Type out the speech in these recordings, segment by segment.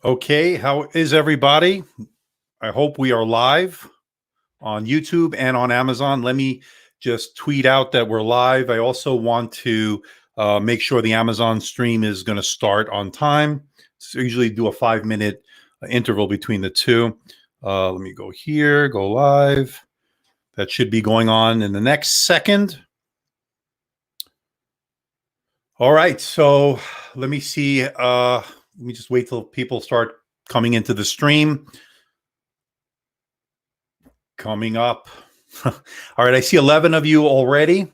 Okay, how is everybody? I hope we are live on YouTube and on Amazon. Let me just tweet out that we're live. I also want to make sure the Amazon stream is going to start on time. So usually do a 5-minute interval between the two. Let me go here, go live. That should be going on in the next second. All right, so let me see. Let me just wait till people start coming into the stream. Coming up. All right, I see 11 of you already.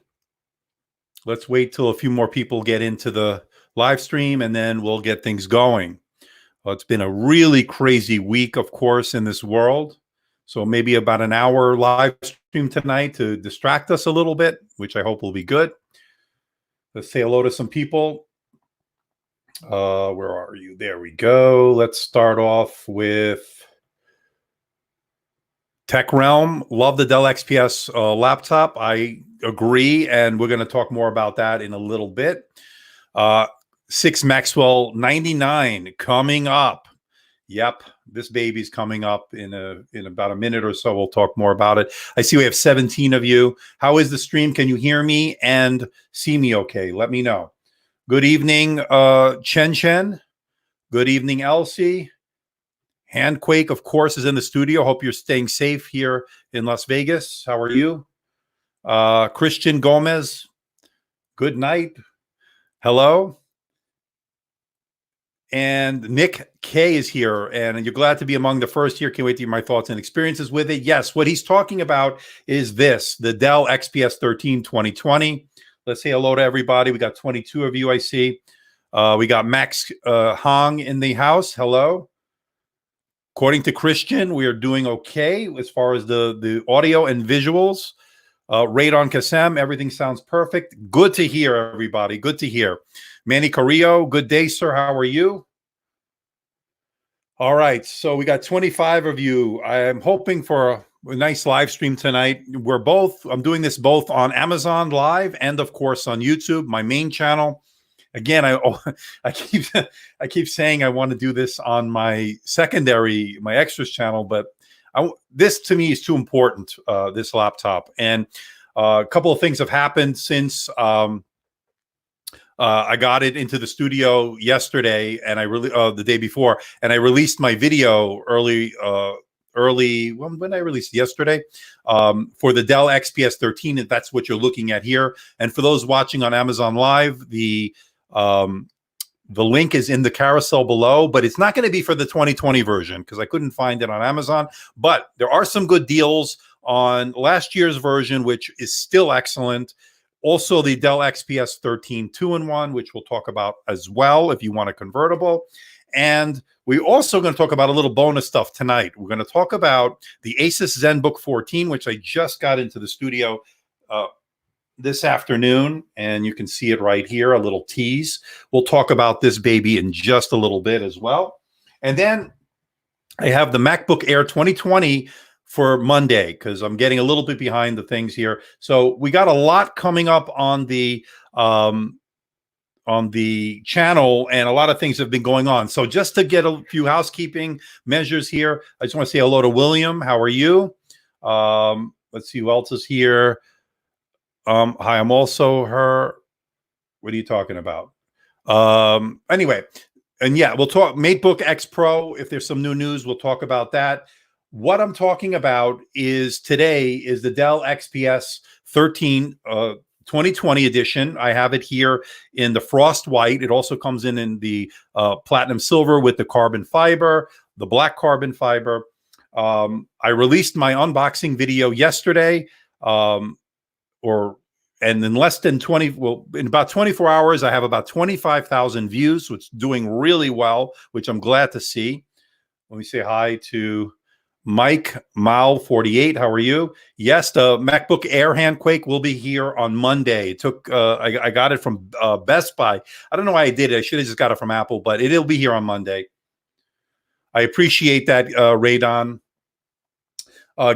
Let's wait till a few more people get into the live stream and then we'll get things going. Well, it's been a really crazy week, of course, in this world. So maybe about an hour live stream tonight to distract us a little bit, which I hope will be good. Let's say hello to some people. Where are you? There we go. Let's start off with Tech Realm. Love the Dell XPS laptop. I agree, and we're going to talk more about that in a little bit. 6 Maxwell 99 coming up. Yep, this baby's coming up in about a minute or so. We'll talk more about it. I see we have 17 of you. How is the stream? Can you hear me and see me okay? Let me know. Good evening, Chen Chen. Good evening, Elsie. Handquake, of course, is in the studio. Hope you're staying safe here in Las Vegas. How are you? Christian Gomez, good night. Hello. And Nick K is here, and you're glad to be among the first here. Can't wait to hear my thoughts and experiences with it. Yes, what he's talking about is this, the Dell XPS 13 2020. Let's say hello to everybody. We got 22 of you, I see. We got Max Hong in the house. Hello. According to Christian, we are doing okay as far as the audio and visuals. Radon Kassem, everything sounds perfect. Good to hear, everybody. Good to hear. Manny Carrillo, good day, sir. How are you? All right, so we got 25 of you. I am hoping for a nice live stream tonight. I'm doing this both on Amazon Live and, of course, on YouTube, my main channel. Again, I keep saying I want to do this on my secondary, my extras channel, but this to me is too important. This laptop, and a couple of things have happened since I got it into the studio yesterday, and the day before, and I released my video early. When I released yesterday for the Dell XPS 13, and that's what you're looking at here. And for those watching on Amazon Live, the link is in the carousel below, but it's not going to be for the 2020 version because I couldn't find it on Amazon. But there are some good deals on last year's version, which is still excellent. Also, the Dell XPS 13 2-in-1, which we'll talk about as well if you want a convertible. And we're also going to talk about a little bonus stuff tonight. We're going to talk about the Asus Zenbook 14, which I just got into the studio this afternoon, and you can see it right here, a little tease. We'll talk about this baby in just a little bit as well. And then I have the MacBook Air 2020 for Monday because I'm getting a little bit behind the things here. So we got a lot coming up on the channel, and a lot of things have been going on. So just to get a few housekeeping measures here, I just want to say hello to William. How are you? Let's see who else is here. Hi, I'm also her. What are you talking about? Anyway, and yeah, we'll talk MateBook X Pro. If there's some new news, we'll talk about that. What I'm talking about is today is the Dell XPS 13 2020 edition. I have it here in the frost white. It also comes in the platinum silver with the carbon fiber, the black carbon fiber. I released my unboxing video yesterday. And in less than in about 24 hours, I have about 25,000 views, so it's doing really well, which I'm glad to see. Let me say hi to Mike Mal 48. How are you? Yes, the MacBook Air Handquake will be here on Monday. It took I got it from Best Buy. I don't know why I did it. I should have just got it from Apple, but it'll be here on Monday. I appreciate that, Radon.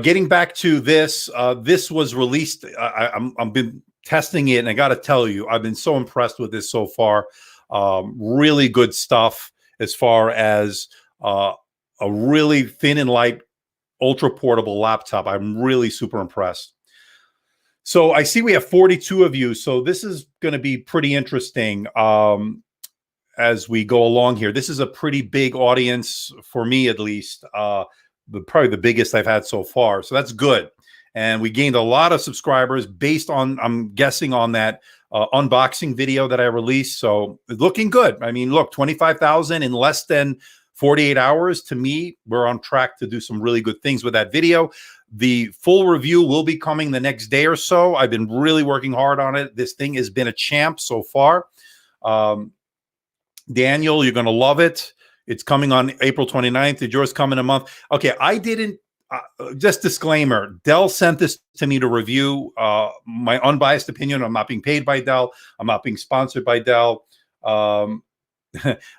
Getting back to this, this was released. I've been testing it, and I got to tell you, I've been so impressed with this so far. Really good stuff as far as uh, a really thin and light, ultra portable laptop. I'm really super impressed. So I see we have 42 of you. So this is going to be pretty interesting as we go along here. This is a pretty big audience for me, at least. Probably the biggest I've had so far. So that's good. And we gained a lot of subscribers based on, I'm guessing, on that unboxing video that I released. So it's looking good. I mean, look, 25,000 in less than 48 hours. To me, we're on track to do some really good things with that video. The full review will be coming the next day or so. I've been really working hard on it. This thing has been a champ so far. Daniel, you're going to love it. It's coming on April 29th. Did yours come in a month? Okay, I didn't. Just disclaimer, Dell sent this to me to review. My unbiased opinion. I'm not being paid by Dell. I'm not being sponsored by Dell. No,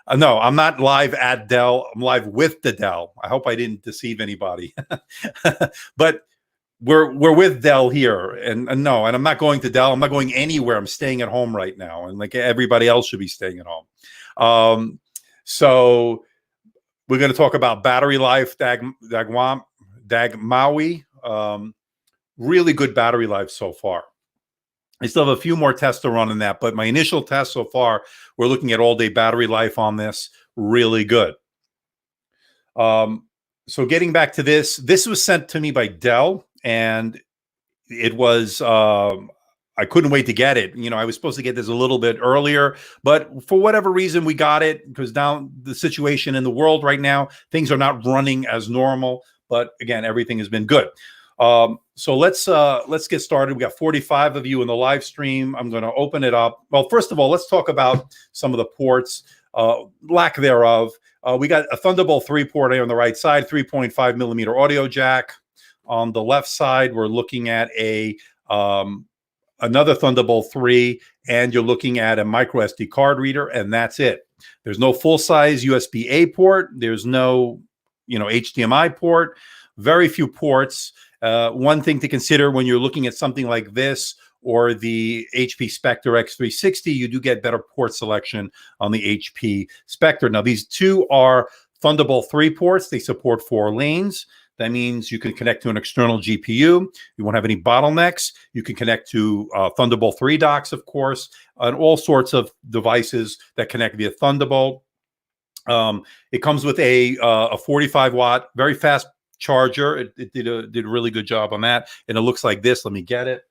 I'm not live at Dell. I'm live with the Dell. I hope I didn't deceive anybody. But we're with Dell here, and no, and I'm not going to Dell. I'm not going anywhere. I'm staying at home right now, and like everybody else should be staying at home. So we're going to talk about battery life, Dagmawi. Really good battery life so far. I still have a few more tests to run in that, but my initial test so far, we're looking at all-day battery life on this. Really good. So getting back to this was sent to me by Dell, and it was I couldn't wait to get it. You know, I was supposed to get this a little bit earlier, but for whatever reason, we got it because now the situation in the world right now, things are not running as normal. But again, everything has been good. So let's get started. We got 45 of you in the live stream. I'm going to open it up. Well, first of all, let's talk about some of the ports, lack thereof. We got a Thunderbolt 3 port on the right side, 3.5 millimeter audio jack. On the left side, we're looking at a another Thunderbolt 3, and you're looking at a micro SD card reader, and that's it. There's no full-size USB-A port. There's no, HDMI port. Very few ports. One thing to consider when you're looking at something like this or the HP Spectre X360, you do get better port selection on the HP Spectre. Now, these two are Thunderbolt 3 ports. They support 4 lanes. That means you can connect to an external GPU. You won't have any bottlenecks. You can connect to Thunderbolt 3 docks, of course, and all sorts of devices that connect via Thunderbolt. It comes with a 45-watt, very fast charger. It did a really good job on that. And it looks like this. Let me get it.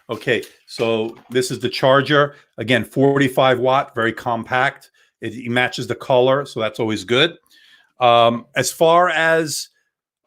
Okay, so this is the charger. Again, 45-watt, very compact. It matches the color, so that's always good. As far as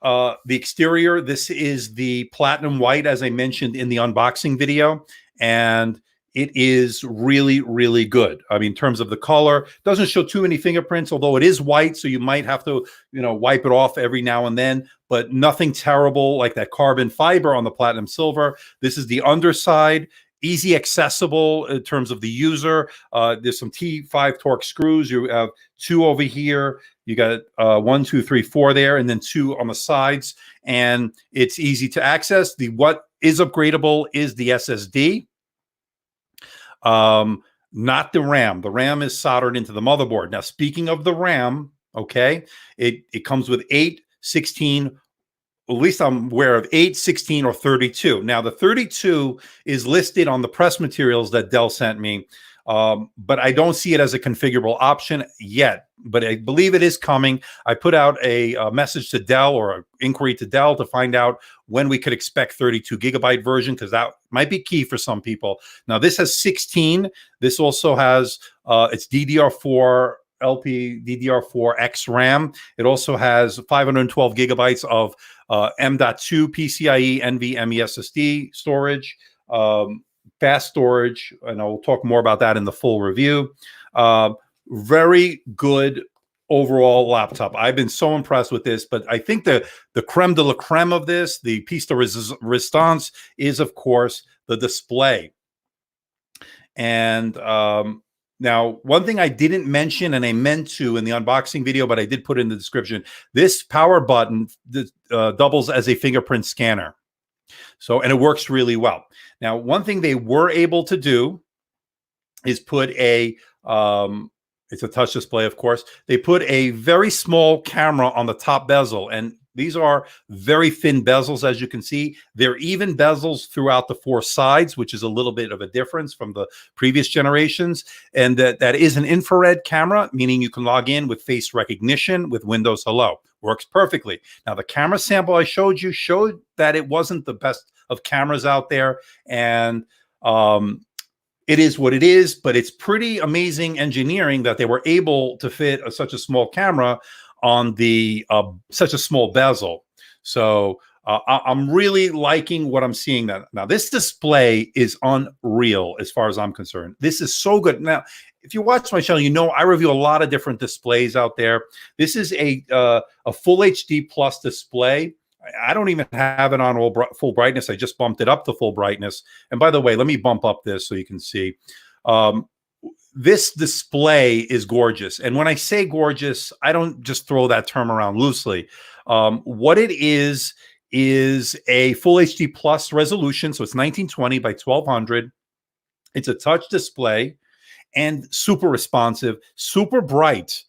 the exterior, this is the platinum white, as I mentioned in the unboxing video, and it is really, really good. I mean, in terms of the color, doesn't show too many fingerprints, although it is white, so you might have to, wipe it off every now and then, but nothing terrible like that carbon fiber on the platinum silver. This is the underside. Easy accessible in terms of the user. There's some T5 torque screws. You have 2 over here. You got 1, 2, 3, 4 there, and then 2 on the sides. And it's easy to access. What is upgradable is the SSD, not the RAM. The RAM is soldered into the motherboard. Now, speaking of the RAM, okay, it comes with 8, 16. At least I'm aware of 8, 16, or 32. Now, the 32 is listed on the press materials that Dell sent me, but I don't see it as a configurable option yet, but I believe it is coming. I put out a message to Dell or an inquiry to Dell to find out when we could expect 32 gigabyte version, because that might be key for some people. Now, this has 16. This also has it's DDR4 LPDDR4X RAM. It also has 512 gigabytes of M.2 PCIe NVMe SSD storage, fast storage, and I'll talk more about that in the full review. Very good overall laptop. I've been so impressed with this, but I think the creme de la creme of this, the piece de resistance, is, of course, the display. And now, one thing I didn't mention, and I meant to in the unboxing video, but I did put in the description, this power button doubles as a fingerprint scanner. So, and it works really well. Now, one thing they were able to do is put a It's a touch display, of course. They put a very small camera on the top bezel, and these are very thin bezels, as you can see. They're even bezels throughout the four sides, which is a little bit of a difference from the previous generations. And that is an infrared camera, meaning you can log in with face recognition with Windows Hello. Works perfectly. Now, the camera sample I showed you showed that it wasn't the best of cameras out there, and it is what it is, but it's pretty amazing engineering that they were able to fit such a small camera on the such a small bezel. So I'm really liking what I'm seeing. Now, this display is unreal as far as I'm concerned. This is so good. Now, if you watch my channel, you know I review a lot of different displays out there. This is a full HD plus display. I don't even have it on full brightness. I just bumped it up to full brightness. And by the way, let me bump up this so you can see. This display is gorgeous. And when I say gorgeous, I don't just throw that term around loosely. What it is a full HD plus resolution. So it's 1920 by 1200. It's a touch display and super responsive, super bright.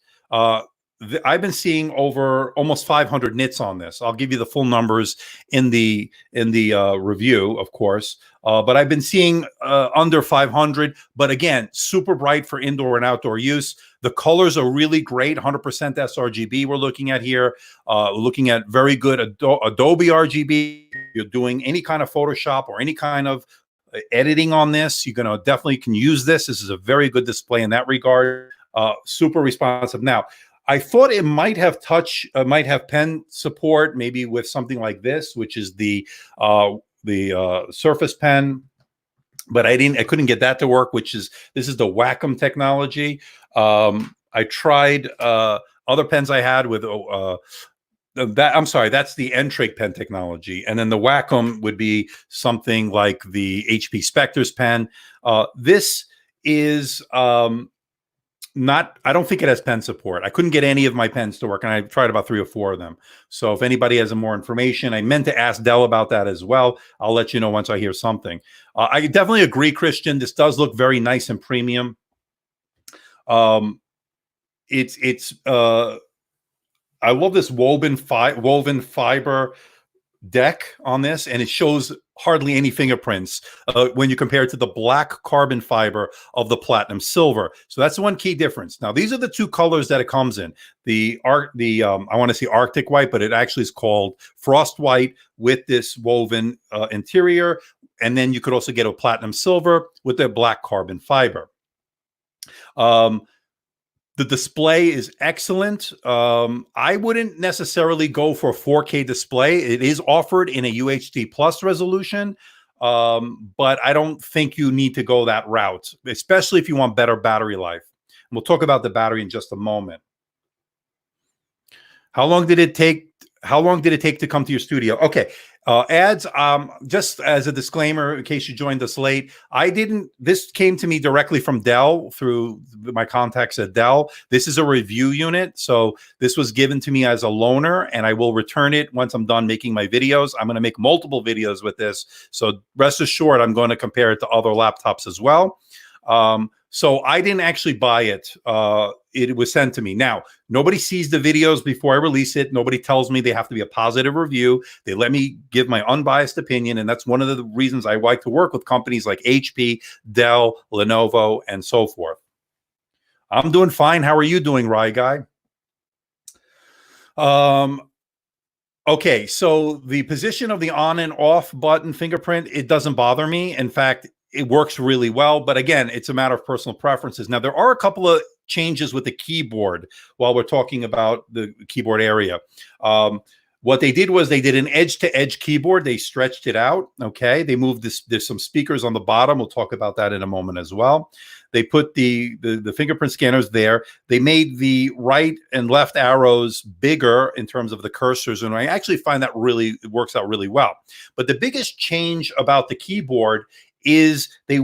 I've been seeing over almost 500 nits on this. I'll give you the full numbers in the review, of course. But I've been seeing under 500. But again, super bright for indoor and outdoor use. The colors are really great. 100% sRGB we're looking at here. Looking at very good Adobe RGB. If you're doing any kind of Photoshop or any kind of editing on this, you're gonna definitely can use this. This is a very good display in that regard. Super responsive. Now, I thought it might have pen support, maybe with something like this, which is the Surface Pen, but I couldn't get that to work. This is the Wacom technology. I tried other pens I had with I'm sorry, that's the N-Trig pen technology, and then the Wacom would be something like the HP Spectre's pen. This is I don't think it has pen support. I couldn't get any of my pens to work, and I tried about 3 or 4 of them. So if anybody has more information, I meant to ask Dell about that as well. I'll let you know once I hear something. I definitely agree, Christian. This does look very nice and premium. I love this woven fiber deck on this, and it shows hardly any fingerprints when you compare it to the black carbon fiber of the platinum silver. So that's one key difference. Now, these are the 2 colors that it comes in. I want to say Arctic white, but it actually is called frost white with this woven interior. And then you could also get a platinum silver with the black carbon fiber. The display is excellent. I wouldn't necessarily go for a 4K display. It is offered in a UHD plus resolution, but I don't think you need to go that route, especially if you want better battery life. And we'll talk about the battery in just a moment. How long did it take to come to your studio? Okay. Ads, just as a disclaimer, in case you joined us late, this came to me directly from Dell through my contacts at Dell. This is a review unit. So this was given to me as a loaner, and I will return it once I'm done making my videos. I'm going to make multiple videos with this. So rest assured, I'm going to compare it to other laptops as well. So I didn't actually buy it. It was sent to me. Now, nobody sees the videos before I release it. Nobody tells me they have to be a positive review. They let me give my unbiased opinion. And that's one of the reasons I like to work with companies like HP, Dell, Lenovo, and so forth. I'm doing fine. How are you doing, Rye Guy? Okay, so the position of the on and off button fingerprint, it doesn't bother me. In fact, it works really well, but again, it's a matter of personal preferences. Now, there are a couple of changes with the keyboard while we're talking about the keyboard area. What they did was they did an edge-to-edge keyboard. They stretched it out, okay? They moved this. There's some speakers on the bottom. We'll talk about that in a moment as well. They put the fingerprint scanners there. They made the right and left arrows bigger in terms of the cursors, and I actually find that really works out really well. But the biggest change about the keyboard is they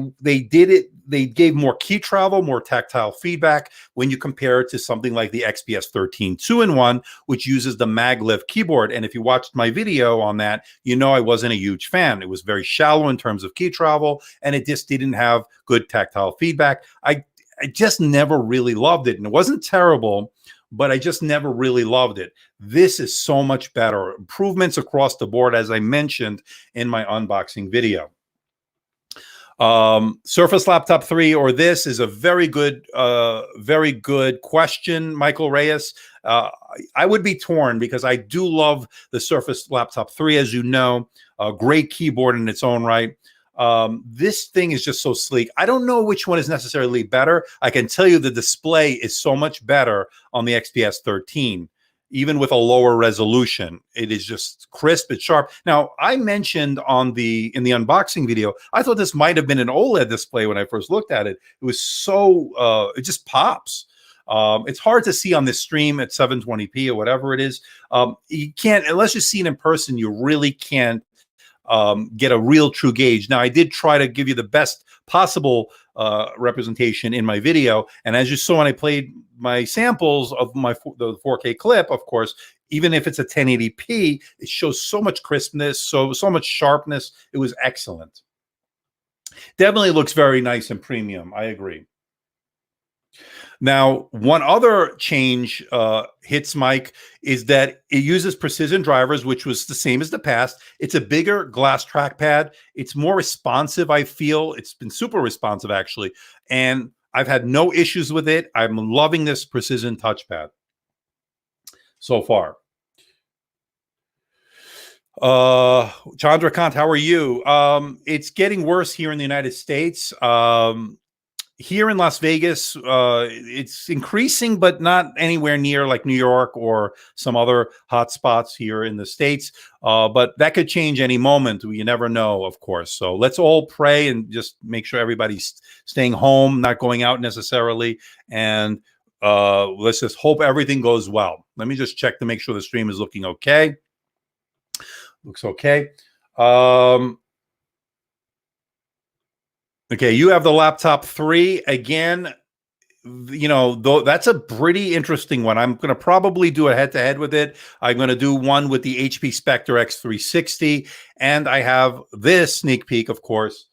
gave more key travel, more tactile feedback when you compare it to something like the XPS 13 2-in-1, which uses the maglev keyboard. And if you watched my video on that, you know I wasn't a huge fan. It was very shallow in terms of key travel, and it just didn't have good tactile feedback. I just never really loved it. And it wasn't terrible, but I just never really loved it. This is so much better. Improvements across the board, as I mentioned in my unboxing video. Surface Laptop 3 or this is a very good question, Michael Reyes. I would be torn because I do love the Surface Laptop 3, as you know, a great keyboard in its own right. This thing is just so sleek. I don't know which one is necessarily better. I can tell you the display is so much better on the XPS 13. Even with a lower resolution, it is just crisp, it's sharp. Now, I mentioned in the unboxing video, I thought this might have been an OLED display when I first looked at it. It was so, it just pops. It's hard to see on this stream at 720p or whatever it is. You can't, unless you see it in person, you really can't get a real true gauge. Now, I did try to give you the best possible representation in my video. And as you saw when I played my samples of the 4K clip, of course, even if it's a 1080p, it shows so much crispness, so much sharpness. It was excellent. Definitely looks very nice and premium. I agree. Now, one other change hits, Mike, is that it uses precision drivers, which was the same as the past. It's a bigger glass trackpad. It's more responsive, I feel. It's been super responsive, actually. And I've had no issues with it. I'm loving this precision touchpad so far. Chandrakant, how are you? It's getting worse here in the United States. Here in Las Vegas, it's increasing, but not anywhere near like New York or some other hot spots here in the States. But that could change any moment. You never know, of course. So let's all pray and just make sure everybody's staying home, not going out necessarily. And let's just hope everything goes well. Let me just check to make sure the stream is looking okay. Looks okay. Okay, you have the Laptop 3 again. You know, that's a pretty interesting one. I'm going to probably do a head-to-head with it. I'm going to do one with the HP Spectre X360, and I have this sneak peek, of course,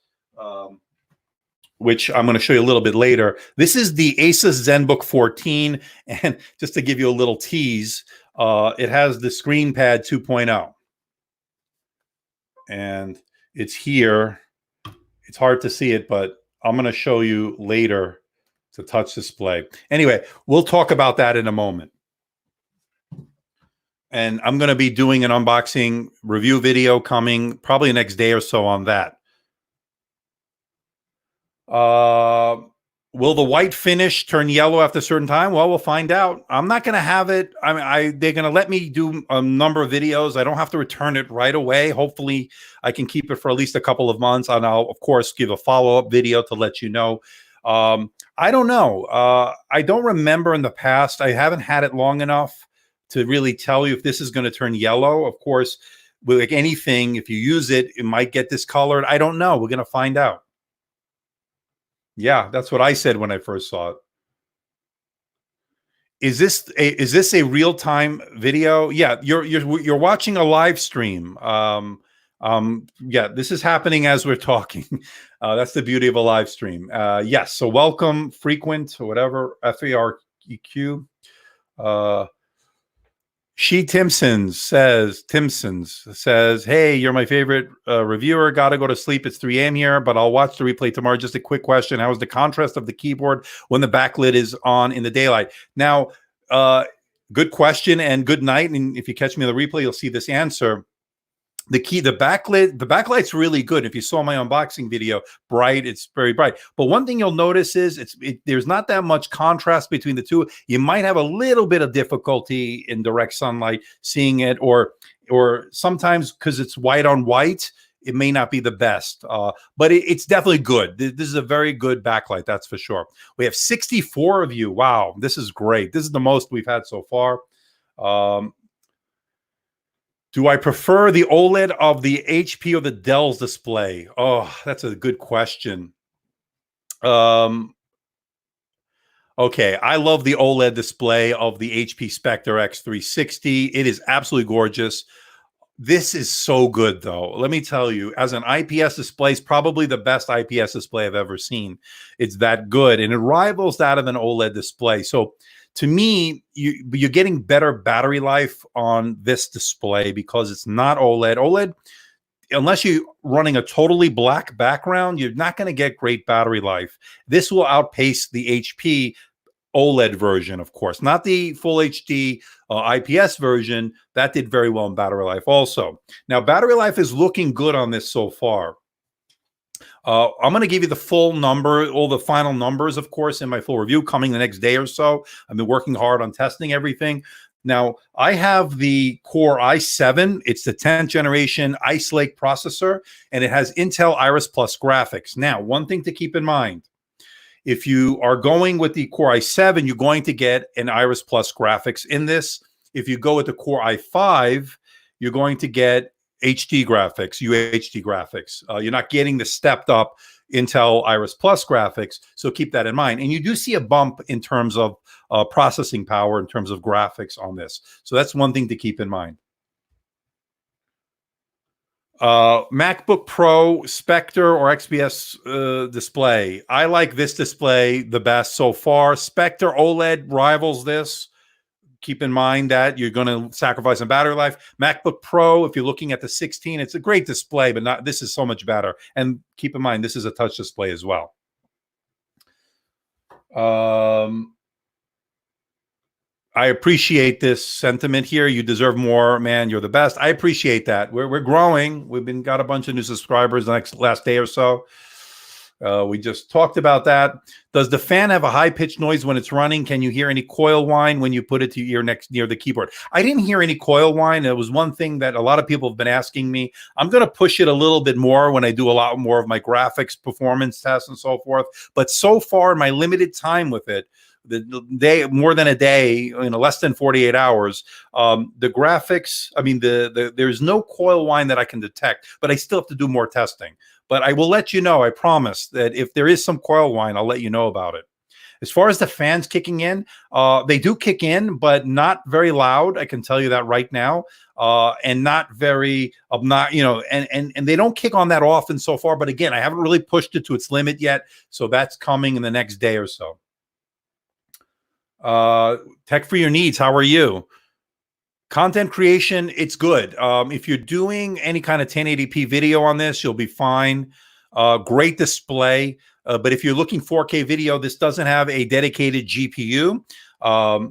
which I'm going to show you a little bit later. This is the Asus Zenbook 14, and just to give you a little tease, it has the ScreenPad 2.0, and it's here. It's hard to see it, but I'm going to show you later. It's a touch display. Anyway, we'll talk about that in a moment. And I'm going to be doing an unboxing review video coming probably the next day or so on that. Will the white finish turn yellow after a certain time? Well, we'll find out. I'm not going to have it. I mean, they're going to let me do a number of videos. I don't have to return it right away. Hopefully, I can keep it for at least a couple of months. And I'll, of course, give a follow-up video to let you know. I don't know. I don't remember in the past. I haven't had it long enough to really tell you if this is going to turn yellow. Of course, with like anything, if you use it, it might get discolored. I don't know. We're going to find out. Yeah, that's what I said when I first saw it. Is this a real-time video? Yeah, you're watching a live stream. Yeah, this is happening as we're talking. That's the beauty of a live stream. Yes, so welcome, frequent, or whatever, FAREQ. Timpsons says, hey, you're my favorite reviewer. Gotta go to sleep. It's 3 a.m. here, but I'll watch the replay tomorrow. Just a quick question. How is the contrast of the keyboard when the backlit is on in the daylight? Now, good question and good night. And if you catch me on the replay, you'll see this answer. The backlight's really good. If you saw my unboxing video, bright, it's very bright. But one thing you'll notice is there's not that much contrast between the two. You might have a little bit of difficulty in direct sunlight seeing it, or sometimes because it's white on white, it may not be the best. But it's definitely good. This is a very good backlight, that's for sure. We have 64 of you. Wow, this is great. This is the most we've had so far. Do I prefer the OLED of the HP or the Dell's display? Oh, that's a good question. Okay, I love the OLED display of the HP Spectre X360. It is absolutely gorgeous. This is so good, though. Let me tell you, as an IPS display, it's probably the best IPS display I've ever seen. It's that good, and it rivals that of an OLED display. So, to me, you're getting better battery life on this display because it's not OLED. OLED, unless you're running a totally black background, you're not going to get great battery life. This will outpace the HP OLED version, of course, not the full HD IPS version. That did very well in battery life also. Now, battery life is looking good on this so far. I'm going to give you the full number, all the final numbers, of course, in my full review coming the next day or so. I've been working hard on testing everything. Now, I have the Core i7. It's the 10th generation Ice Lake processor, and it has Intel Iris Plus graphics. Now, one thing to keep in mind, if you are going with the Core i7, you're going to get an Iris Plus graphics in this. If you go with the Core i5, you're going to get HD graphics, UHD graphics. You're not getting the stepped up Intel Iris Plus graphics, so keep that in mind. And you do see a bump in terms of processing power, in terms of graphics on this. So that's one thing to keep in mind. MacBook Pro Spectre or XPS display. I like this display the best so far. Spectre OLED rivals this. Keep in mind that you're going to sacrifice on battery life. MacBook Pro, if you're looking at the 16, it's a great display, but not this is so much better. And keep in mind, this is a touch display as well. I appreciate this sentiment here. You deserve more, man. You're the best. I appreciate that. We're growing. We've got a bunch of new subscribers the last day or so. We just talked about that. Does the fan have a high-pitched noise when it's running? Can you hear any coil whine when you put it to your ear near the keyboard? I didn't hear any coil whine. It was one thing that a lot of people have been asking me. I'm going to push it a little bit more when I do a lot more of my graphics performance tests and so forth. But so far, in my limited time with it, the day, more than a day, less than 48 hours, the graphics, I mean, there's no coil whine that I can detect, but I still have to do more testing. But I will let you know, I promise, that if there is some coil whine, I'll let you know about it. As far as the fans kicking in, they do kick in, but not very loud. I can tell you that right now, and not very, and they don't kick on that often so far. But again, I haven't really pushed it to its limit yet, so that's coming in the next day or so. Tech for your needs. How are you? Content creation, it's good. If you're doing any kind of 1080p video on this, you'll be fine. Great display. But if you're looking 4K video, this doesn't have a dedicated GPU.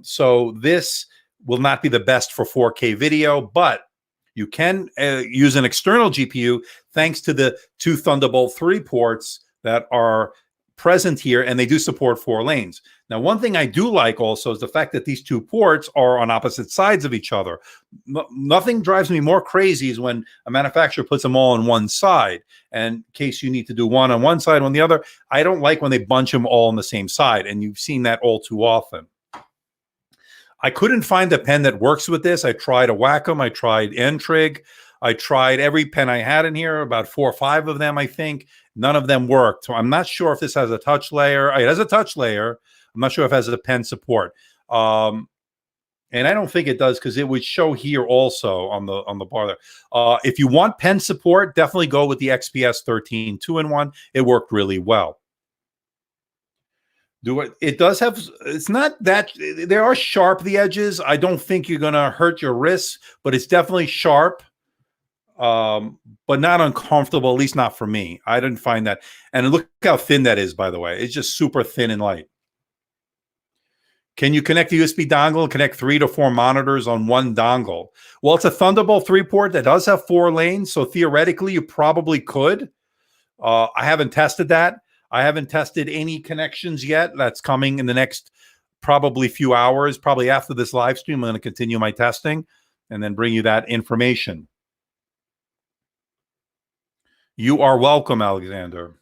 So this will not be the best for 4K video, but you can use an external GPU thanks to the two Thunderbolt 3 ports that are present here, and they do support 4 lanes. Now, one thing I do like also is the fact that these two ports are on opposite sides of each other. Nothing drives me more crazy is when a manufacturer puts them all on one side. And in case you need to do one on one side, on the other, I don't like when they bunch them all on the same side. And you've seen that all too often. I couldn't find a pen that works with this. I tried a Wacom. I tried N-Trig. I tried every pen I had in here, about 4 or 5 of them, I think. None of them worked. So I'm not sure if this has a touch layer. It has a touch layer. I'm not sure if it has a pen support. And I don't think it does because it would show here also on the bar there. If you want pen support, definitely go with the XPS 13 2-in-1. It worked really well. It does have, it's not that, they are sharp, the edges. I don't think you're going to hurt your wrists, but it's definitely sharp. But not uncomfortable, at least not for me. I didn't find that. And look how thin that is, by the way. It's just super thin and light. Can you connect a USB dongle and connect 3 to 4 monitors on one dongle? Well, it's a Thunderbolt 3 port that does have 4 lanes, so theoretically you probably could. I haven't tested that. I haven't tested any connections yet. That's coming in the next probably few hours. Probably after this live stream, I'm going to continue my testing and then bring you that information. You are welcome, Alexander.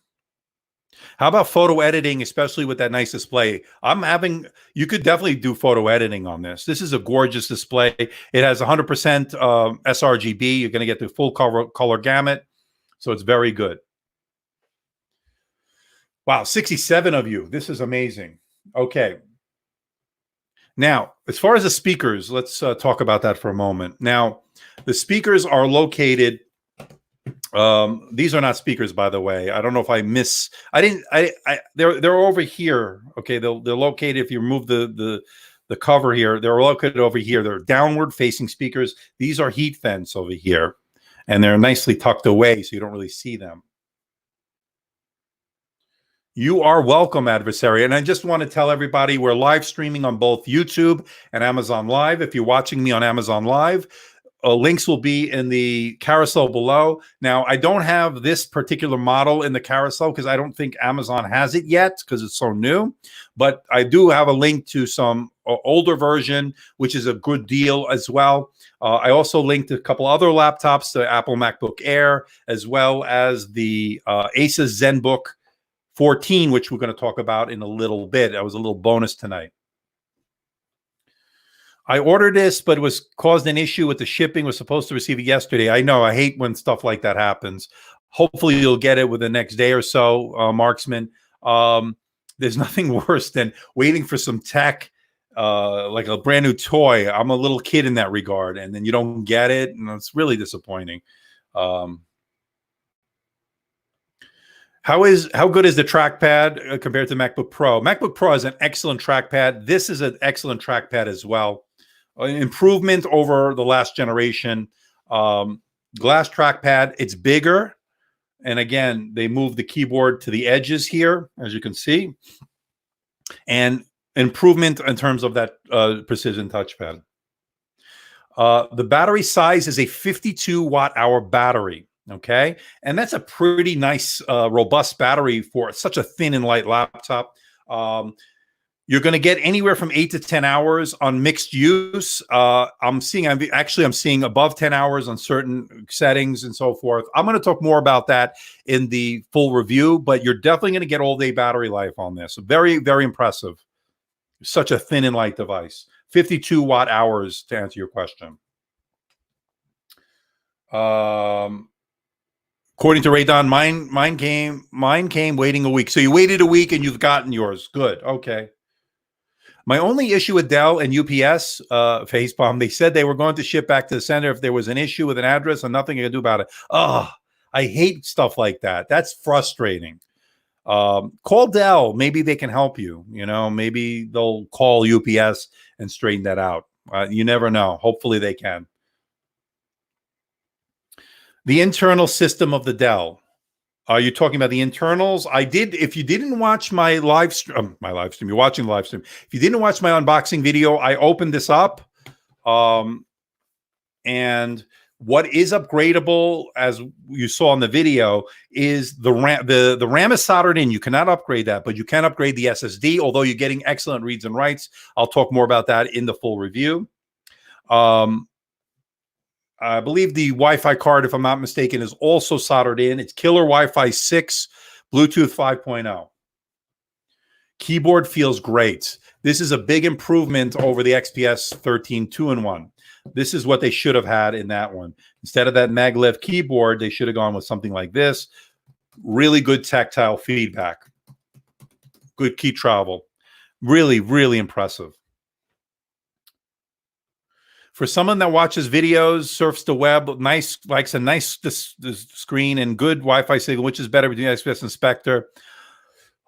How about photo editing, especially with that nice display? You could definitely do photo editing on this. This is a gorgeous display. It has 100% sRGB. You're going to get the full color gamut. So it's very good. Wow, 67 of you. This is amazing. Okay. Now, as far as the speakers, let's talk about that for a moment. Now, The speakers are located. These are not speakers, by the way. I don't know if I miss. I didn't. They're over here. Okay, they're located. If you remove the cover here, they're located over here. They're downward facing speakers. These are heat vents over here, and they're nicely tucked away, so you don't really see them. You are welcome, adversary. And I just want to tell everybody we're live streaming on both YouTube and Amazon Live. If you're watching me on Amazon Live, links will be in the carousel below. Now, I don't have this particular model in the carousel because I don't think Amazon has it yet because it's so new. But I do have a link to some older version, which is a good deal as well. I also linked a couple other laptops, the Apple MacBook Air, as well as the Asus Zenbook 14, which we're going to talk about in a little bit. That was a little bonus tonight. I ordered this, but it was caused an issue with the shipping. Was supposed to receive it yesterday. I know. I hate when stuff like that happens. Hopefully, you'll get it within the next day or so, Marksman. There's nothing worse than waiting for some tech, like a brand new toy. I'm a little kid in that regard, and then you don't get it, and it's really disappointing. How good is the trackpad compared to MacBook Pro? MacBook Pro is an excellent trackpad. This is an excellent trackpad as well. Improvement over the last generation. Glass trackpad. It's bigger. And again, they moved the keyboard to the edges here, as you can see. And improvement in terms of that precision touchpad. The battery size is a 52 watt-hour battery. Okay, and that's a pretty nice, robust battery for such a thin and light laptop. You're going to get anywhere from 8 to 10 hours on mixed use. I'm seeing above 10 hours on certain settings and so forth. I'm going to talk more about that in the full review, but you're definitely going to get all day battery life on this. Very, very impressive. Such a thin and light device. 52 watt hours to answer your question. According to Raydon, mine came waiting a week. So you waited a week and you've gotten yours. Good. Okay. My only issue with Dell and UPS, facepalm, they said they were going to ship back to the center if there was an issue with an address and nothing I could do about it. Oh, I hate stuff like that. That's frustrating. Call Dell. Maybe they can help you. You know, maybe they'll call UPS and straighten that out. You never know. Hopefully they can. The internal system of the Dell. Are you talking about the internals? I did. If you didn't watch my live stream, you're watching the live stream. If you didn't watch my unboxing video, I opened this up. And what is upgradable, as you saw in the video, is the RAM. The RAM is soldered in. You cannot upgrade that, but you can upgrade the SSD, although you're getting excellent reads and writes. I'll talk more about that in the full review. I believe the Wi-Fi card, if I'm not mistaken, is also soldered in. It's killer Wi-Fi 6, Bluetooth 5.0. Keyboard feels great. This is a big improvement over the XPS 13 2-in-1. This is what they should have had in that one. Instead of that maglev keyboard, they should have gone with something like this. Really good tactile feedback. Good key travel. Really, really impressive. For someone that watches videos, surfs the web, likes a nice screen and good Wi-Fi signal, which is better between XPS and Spectre.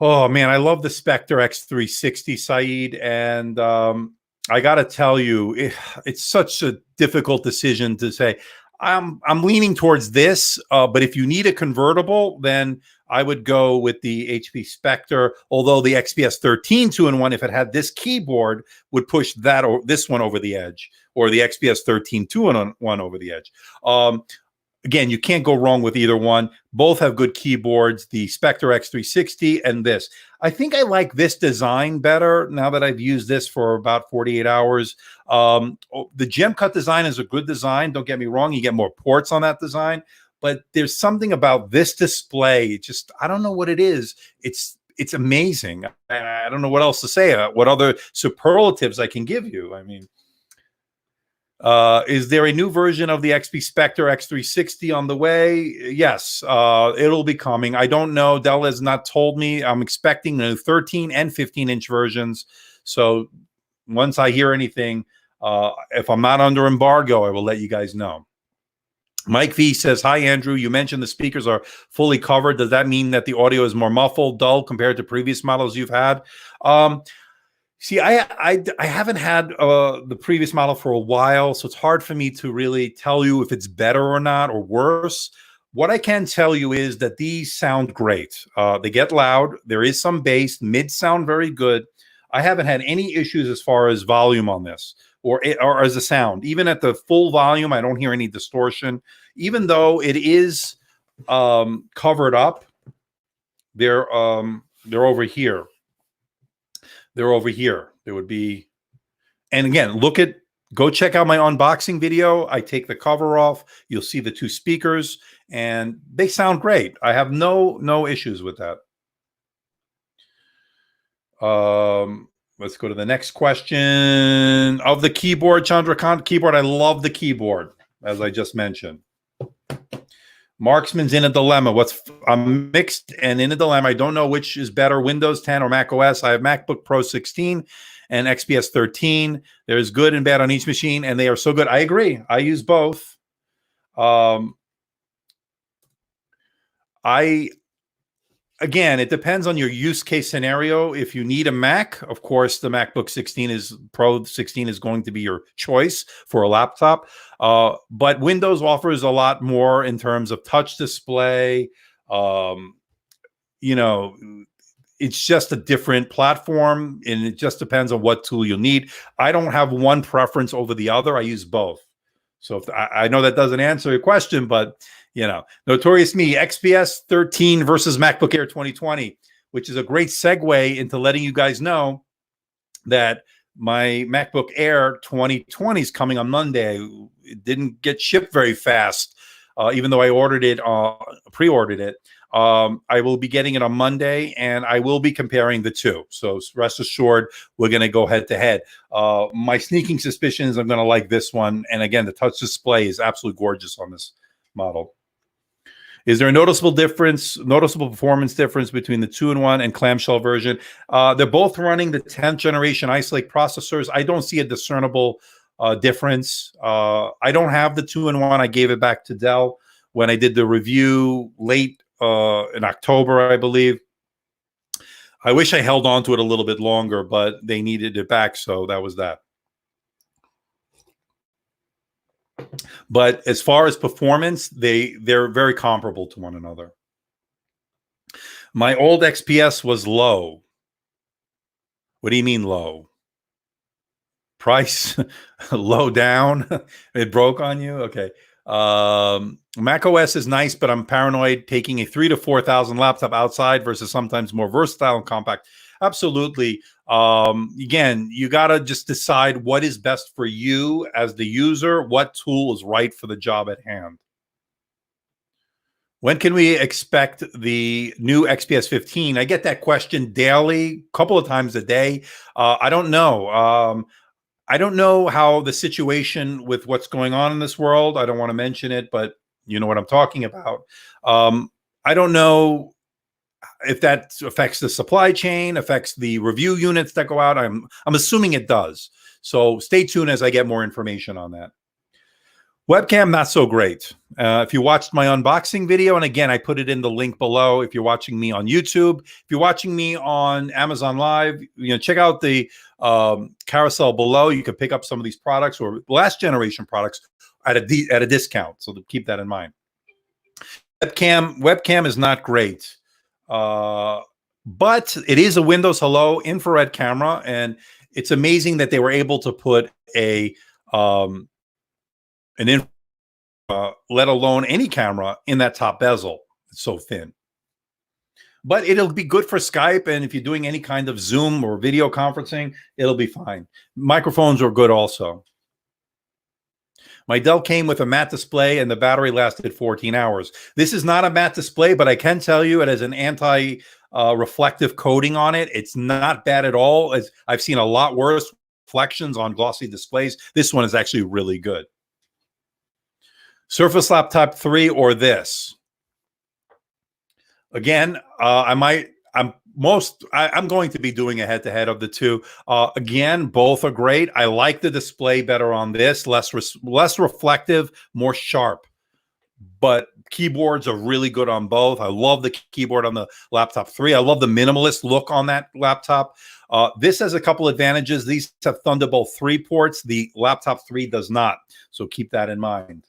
Oh man, I love the Spectre X360, Saeed, and I got to tell you, it's such a difficult decision to say. I'm leaning towards this, but if you need a convertible, then I would go with the HP Spectre. Although the XPS 13 2-in-1, if it had this keyboard, would push that or this one over the edge, or the XPS 13 2-in-1 over the edge. Again, you can't go wrong with either one. Both have good keyboards, the Spectre X360 and this. I think I like this design better now that I've used this for about 48 hours. The gem cut design is a good design. Don't get me wrong. You get more ports on that design. But there's something about this display. Just, I don't know what it is. It's amazing. I don't know what else to say. What other superlatives I can give you. I mean, is there a new version of the XP Spectre X360 on the way? Yes, it'll be coming. I don't know. Dell has not told me. I'm expecting the 13 and 15-inch versions. So once I hear anything, If I'm not under embargo, I will let you guys know. Mike V says, hi, Andrew. You mentioned the speakers are fully covered. Does that mean that the audio is more muffled, dull compared to previous models you've had? See, I haven't had the previous model for a while, so it's hard for me to really tell you if it's better or not or worse. What I can tell you is that these sound great. They get loud. There is some bass. Mids sound very good. I haven't had any issues as far as volume on this or as a sound. Even at the full volume, I don't hear any distortion. Even though it is covered up, they're over here. They're over here. There would be, and again, go check out my unboxing video. I take the cover off. You'll see the two speakers, and they sound great. I have no issues with that. Let's go to the next question. Of the keyboard, Chandrakant keyboard, I love the keyboard, as I just mentioned. Marksman's in a dilemma. I'm mixed and in a dilemma. I don't know which is better, Windows 10 or Mac OS. I have MacBook Pro 16 and XPS 13. There's good and bad on each machine, and they are so good. I agree. I use both. Again, it depends on your use case scenario. If you need a Mac, of course, the MacBook Pro 16 is going to be your choice for a laptop. But Windows offers a lot more in terms of touch display. It's just a different platform, and it just depends on what tool you need. I don't have one preference over the other. I use both. So I know that doesn't answer your question, but Notorious Me, XPS 13 versus MacBook Air 2020, which is a great segue into letting you guys know that my MacBook Air 2020 is coming on Monday. It didn't get shipped very fast, even though I pre-ordered it. I will be getting it on Monday, and I will be comparing the two. So rest assured, we're going to go head to head. My sneaking suspicion is I'm going to like this one. And again, the touch display is absolutely gorgeous on this model. Is there a noticeable performance difference between the 2-in-1 and clamshell version? They're both running the 10th generation Ice Lake processors. I don't see a discernible difference. I don't have the 2-in-1. I gave it back to Dell when I did the review late in October, I believe. I wish I held on to it a little bit longer, but they needed it back, so that was that. But as far as performance, they're very comparable to one another. My old XPS was low. What do you mean low? Price low down? It broke on you? Okay. Mac OS is nice, but I'm paranoid taking a $3,000 to $4,000 laptop outside versus sometimes more versatile and compact. Absolutely. Again, you got to just decide what is best for you as the user, what tool is right for the job at hand. When can we expect the new XPS 15? I get that question daily, a couple of times a day. I don't know. I don't know how the situation with what's going on in this world. I don't want to mention it, but you know what I'm talking about. I don't know if that affects the supply chain, affects the review units that go out. I'm assuming it does. So stay tuned as I get more information on that. Webcam, not so great. If you watched my unboxing video, and again, I put it in the link below. If you're watching me on YouTube, if you're watching me on Amazon Live, check out the carousel below. You can pick up some of these products or last generation products at a discount. So to keep that in mind. Webcam is not great, but it is a Windows Hello infrared camera, and it's amazing that they were able to put let alone any camera in that top bezel. It's so thin. But it'll be good for Skype, and if you're doing any kind of Zoom or video conferencing, it'll be fine. Microphones are good also. My Dell came with a matte display, and the battery lasted 14 hours. This is not a matte display, but I can tell you it has an anti-reflective coating on it. It's not bad at all. I've seen a lot worse reflections on glossy displays. This one is actually really good. Surface Laptop 3 or this? Again, I'm I'm going to be doing a head-to-head of the two. Again, both are great. I like the display better on this, less reflective, more sharp. But keyboards are really good on both. I love the keyboard on the laptop 3. I love the minimalist look on that laptop. This has a couple advantages. These have Thunderbolt 3 ports. The laptop 3 does not. So keep that in mind.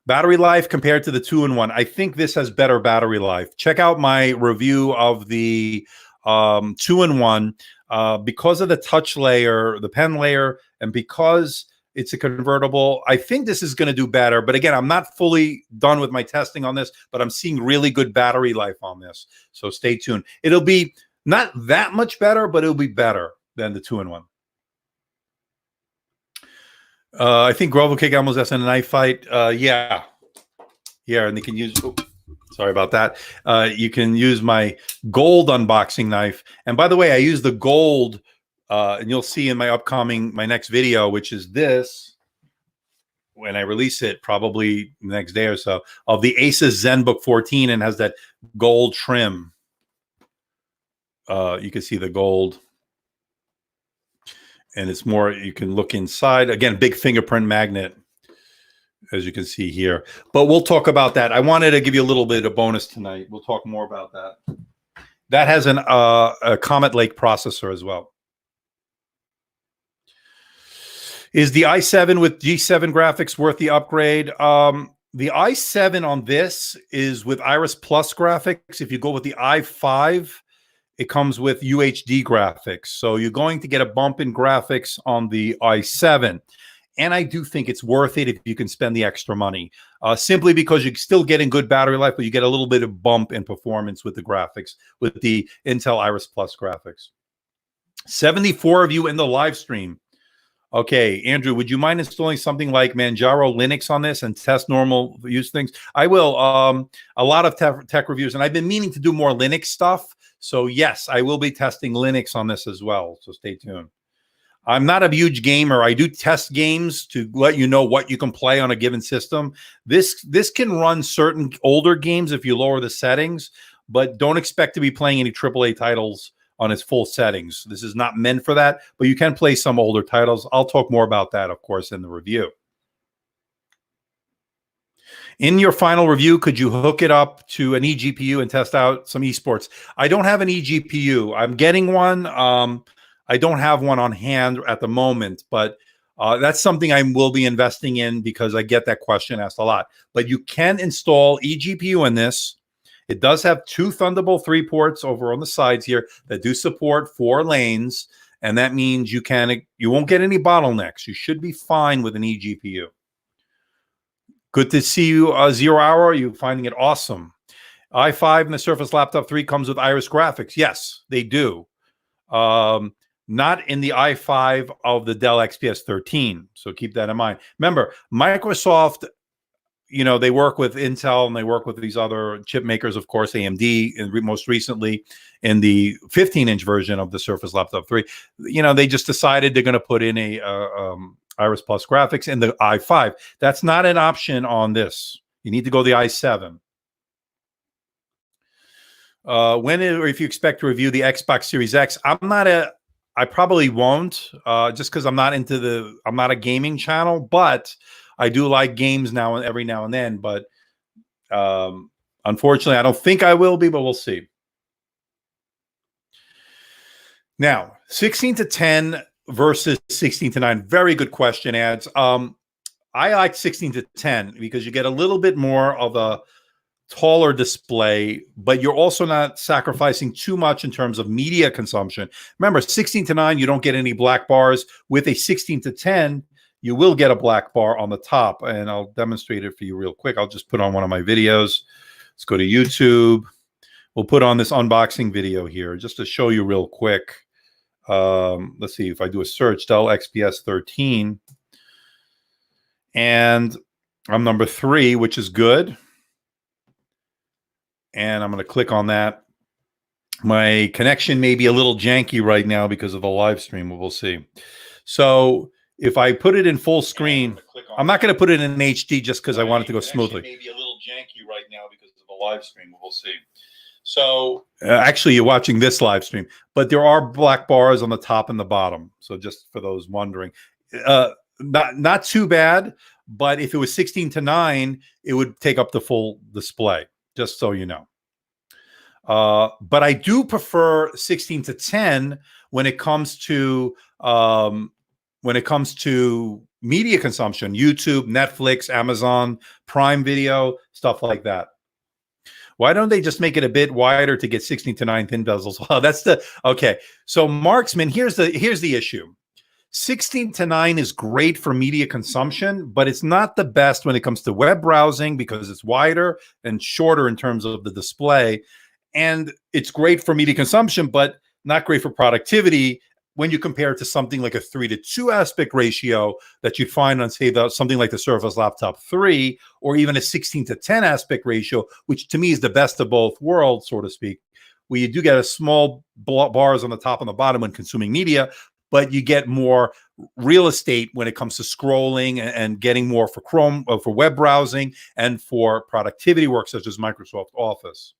Battery life compared to the 2-in-1. I think this has better battery life. Check out my review of the 2-in-1. Because of the touch layer, the pen layer, and because it's a convertible, I think this is going to do better. But again, I'm not fully done with my testing on this, but I'm seeing really good battery life on this. So stay tuned. It'll be not that much better, but it'll be better than the 2-in-1. I think Grover Kick almost has in a knife fight. Yeah, and they can use. Oh, sorry about that. You can use my gold unboxing knife. And by the way, I use the gold, and you'll see in my next video, which is this, when I release it, probably the next day or so, of the Asus Zenbook 14, and has that gold trim. You can see the gold. And it's more, you can look inside. Again, big fingerprint magnet, as you can see here. But we'll talk about that. I wanted to give you a little bit of bonus tonight. We'll talk more about that. That has a Comet Lake processor as well. Is the i7 with G7 graphics worth the upgrade? The i7 on this is with Iris Plus graphics. If you go with the i5, it comes with UHD graphics. So you're going to get a bump in graphics on the i7. And I do think it's worth it if you can spend the extra money. Simply because you're still getting good battery life, but you get a little bit of bump in performance with the graphics, with the Intel Iris Plus graphics. 74 of you in the live stream. Okay, Andrew, would you mind installing something like Manjaro Linux on this and test normal use things? I will. A lot of tech reviews, and I've been meaning to do more Linux stuff. So yes, I will be testing Linux on this as well. So stay tuned. I'm not a huge gamer. I do test games to let you know what you can play on a given system. This can run certain older games if you lower the settings, but don't expect to be playing any AAA titles on its full settings. This is not meant for that, but you can play some older titles. I'll talk more about that, of course, in the review. In your final review, could you hook it up to an eGPU and test out some esports? I don't have an eGPU. I'm getting one. I don't have one on hand at the moment, but that's something I will be investing in because I get that question asked a lot. But you can install eGPU in this. It does have 2 Thunderbolt 3 ports over on the sides here that do support 4 lanes, and that means you won't get any bottlenecks. You should be fine with an eGPU. Good to see you, 0 Hour. You're finding it awesome. i5 and the Surface Laptop 3 comes with Iris graphics. Yes, they do. Not in the i5 of the Dell XPS 13. So keep that in mind. Remember, Microsoft, they work with Intel and they work with these other chip makers, of course, AMD, and most recently in the 15-inch version of the Surface Laptop 3. They just decided they're going to put in a Iris Plus graphics in the i5. That's not an option on this. You need to go the i7. When or if you expect to review the Xbox Series X, I probably won't, just because I'm not a gaming channel, but I do like games every now and then. But unfortunately, I don't think I will be, but we'll see. Now, 16:10 versus 16:9. Very good question, Ads. I like 16:10 because you get a little bit more of a taller display, but you're also not sacrificing too much in terms of media consumption. Remember, 16:9, you don't get any black bars. With a 16:10, you will get a black bar on the top, and I'll demonstrate it for you real quick. I'll just put on one of my videos. Let's go to YouTube. We'll put on this unboxing video here just to show you real quick. Let's see if I do a search, Dell XPS 13, and I'm number 3, which is good. And I'm going to click on that. My connection may be a little janky right now because of the live stream. We'll see. So if I put it in full screen, I'm not going to put it in HD just because I want it to go smoothly. May be a little janky right now because of the live stream. We'll see. So actually, you're watching this live stream, but there are black bars on the top and the bottom. So just for those wondering, not too bad. But if it was 16:9, it would take up the full display. Just so you know. But I do prefer 16:10 when it comes to media consumption, YouTube, Netflix, Amazon Prime Video, stuff like that. Why don't they just make it a bit wider to get 16:9 thin bezels? Well, that's the okay. So Marksman, here's the issue. 16:9 is great for media consumption, but it's not the best when it comes to web browsing because it's wider and shorter in terms of the display. And it's great for media consumption, but not great for productivity when you compare it to something like a 3:2 aspect ratio that you'd find on, say, something like the Surface Laptop 3, or even a 16:10 aspect ratio, which to me is the best of both worlds, so to speak, where you do get a small bars on the top and the bottom when consuming media, but you get more real estate when it comes to scrolling and getting more for Chrome, for web browsing, and for productivity work such as Microsoft Office.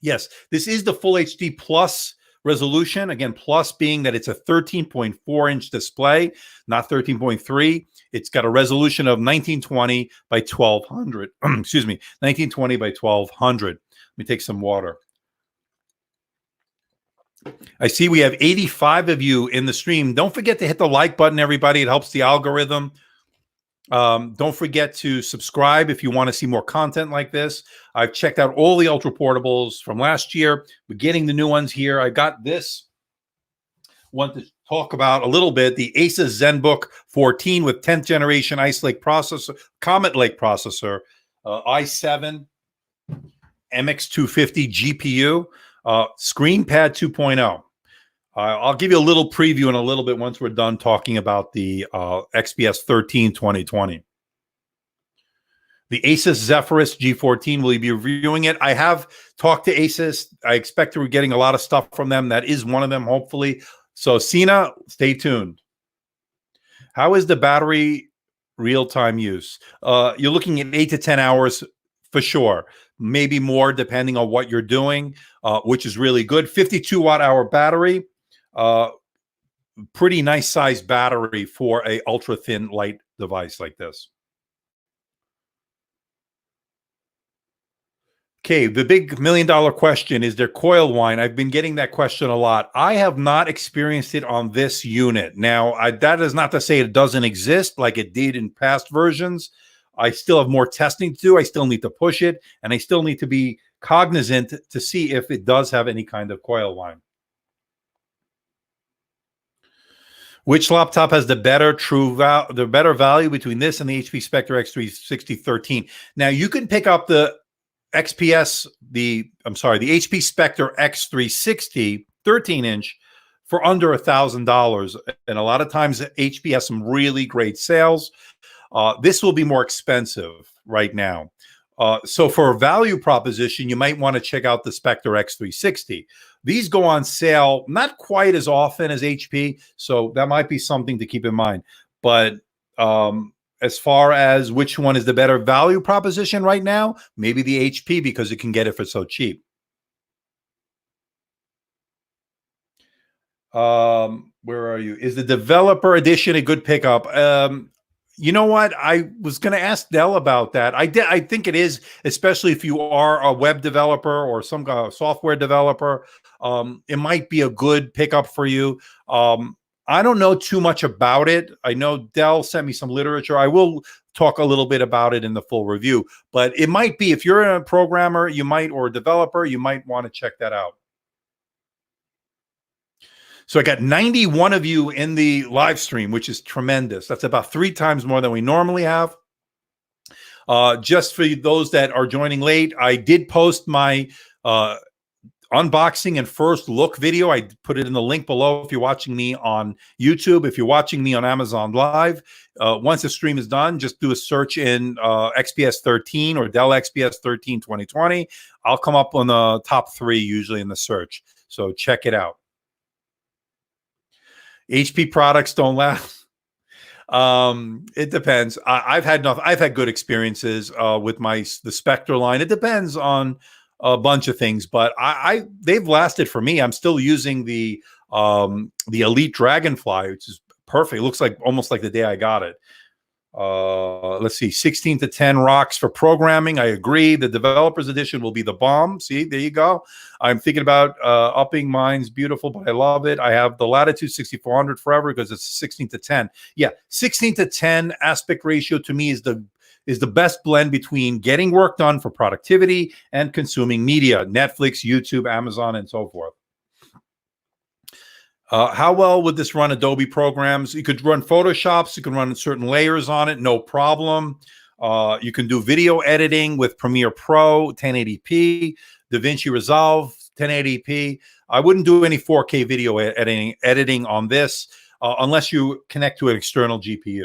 Yes, this is the Full HD Plus resolution. Again, plus being that it's a 13.4-inch display, not 13.3. It's got a resolution of 1920 by 1200. Excuse me, 1920 by 1200. Let me take some water. I see we have 85 of you in the stream. Don't forget to hit the like button, everybody. It helps the algorithm. Don't forget to subscribe if you want to see more content like this. I've checked out all the Ultra Portables from last year. We're getting the new ones here. I got this one to talk about a little bit, the Asus Zenbook 14 with 10th generation Ice Lake processor, Comet Lake processor, i7 MX250 GPU, ScreenPad 2.0. I'll give you a little preview in a little bit once we're done talking about the XPS 13 2020. The Asus Zephyrus G14, will you be reviewing it? I have talked to Asus. I expect we're getting a lot of stuff from them. That is one of them, hopefully. So, Sina, stay tuned. How is the battery real-time use? You're looking at 8 to 10 hours for sure. Maybe more depending on what you're doing, which is really good. 52 watt-hour battery. Pretty nice size battery for a ultra thin light device like this. Okay, the big $1 million question, is there coil whine? I've been getting that question a lot. I have not experienced it on this unit. Now, that is not to say it doesn't exist like it did in past versions. I still have more testing to do. I still need to push it, and I still need to be cognizant to see if it does have any kind of coil whine. Which laptop has the better value between this and the HP Spectre X360 13? Now, you can pick up the XPS, the HP Spectre X360 13-inch for under $1,000. And a lot of times HP has some really great sales. This will be more expensive right now. So for a value proposition, you might want to check out the Spectre X360. These go on sale not quite as often as HP, so that might be something to keep in mind. But as far as which one is the better value proposition right now, maybe the HP, because you can get it for so cheap. Where are you? Is the developer edition a good pickup? You know what? I was going to ask Dell about that. I think it is, especially if you are a web developer or some kind of software developer. It might be a good pickup for you. I don't know too much about it. I know Dell sent me some literature. I will talk a little bit about it in the full review, but it might be, if you're a programmer, or a developer, you might want to check that out. So I got 91 of you in the live stream, which is tremendous. That's about 3 times more than we normally have. Just for those that are joining late, I did post my unboxing and first look video. I put it in the link below if you're watching me on YouTube. If you're watching me on Amazon Live, once the stream is done, just do a search in XPS 13 or Dell XPS 13 2020. I'll come up on the top 3 usually in the search. So check it out. HP products don't last. It depends. I've had good experiences with the Spectre line. It depends on a bunch of things, but they've lasted for me. I'm still using the Elite Dragonfly, which is perfect. It looks like almost like the day I got it. Let's see, 16 to 10 rocks for programming. I agree. The developers edition will be the bomb. See, there you go. I'm thinking about upping mine's beautiful, but I love it. I have the Latitude 6400 forever because it's 16 to 10. Yeah, 16 to 10 aspect ratio to me is the best blend between getting work done for productivity and consuming media, Netflix, YouTube, Amazon, and so forth. How well would this run Adobe programs? You could run Photoshops. You can run certain layers on it, no problem. You can do video editing with Premiere Pro, 1080p, DaVinci Resolve, 1080p. I wouldn't do any 4K video editing on this unless you connect to an external GPU.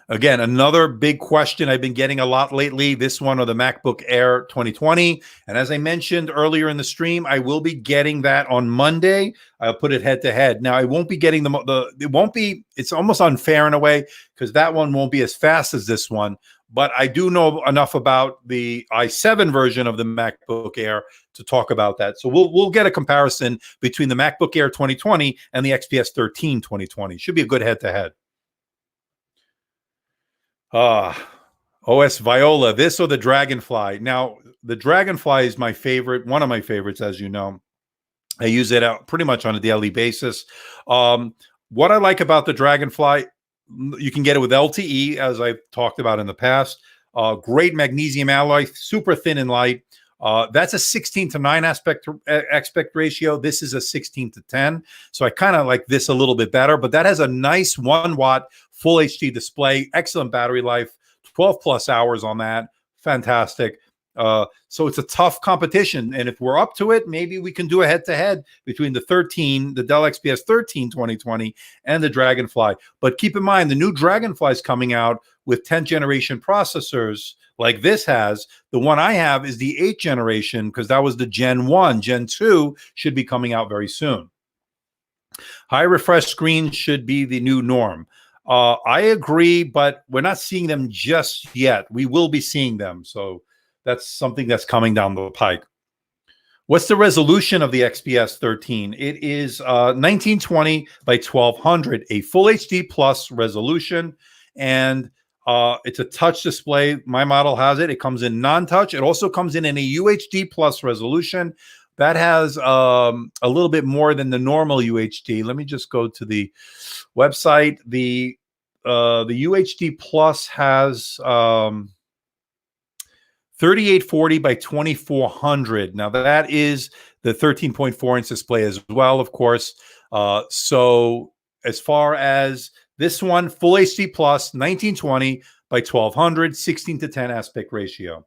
Again, another big question I've been getting a lot lately, this one or the MacBook Air 2020. And as I mentioned earlier in the stream, I will be getting that on Monday. I'll put it head to head. Now, I won't be getting it won't be, it's almost unfair in a way because that one won't be as fast as this one. But I do know enough about the i7 version of the MacBook Air to talk about that. So we'll get a comparison between the MacBook Air 2020 and the XPS 13 2020. Should be a good head to head. OS Viola, this or the Dragonfly. Now, the Dragonfly is my favorite, one of my favorites, as you know. I use it pretty much on a daily basis. What I like about the Dragonfly, you can get it with LTE, as I've talked about in the past. Great magnesium alloy, super thin and light. That's a 16 to 9 aspect ratio. This is a 16 to 10. So I kind of like this a little bit better, but that has a nice 1 watt full HD display, excellent battery life, 12 plus hours on that. Fantastic. So it's a tough competition. And if we're up to it, maybe we can do a head to head between the Dell XPS 13 2020 and the Dragonfly. But keep in mind, the new Dragonfly is coming out with 10th generation processors like this has. The one I have is the 8th generation because that was the Gen 1. Gen 2 should be coming out very soon. High refresh screens should be the new norm. I agree, but we're not seeing them just yet. We will be seeing them. So that's something that's coming down the pike. What's the resolution of the XPS 13? It is 1920 by 1200, a full HD plus resolution. And it's a touch display. My model has it. It comes in non-touch. It also comes in a UHD plus resolution. That has a little bit more than the normal UHD. Let me just go to the website. The UHD Plus has 3840 by 2400. Now that is the 13.4 inch display as well, of course. So as far as this one, full HD Plus, 1920 by 1200, 16 to 10 aspect ratio.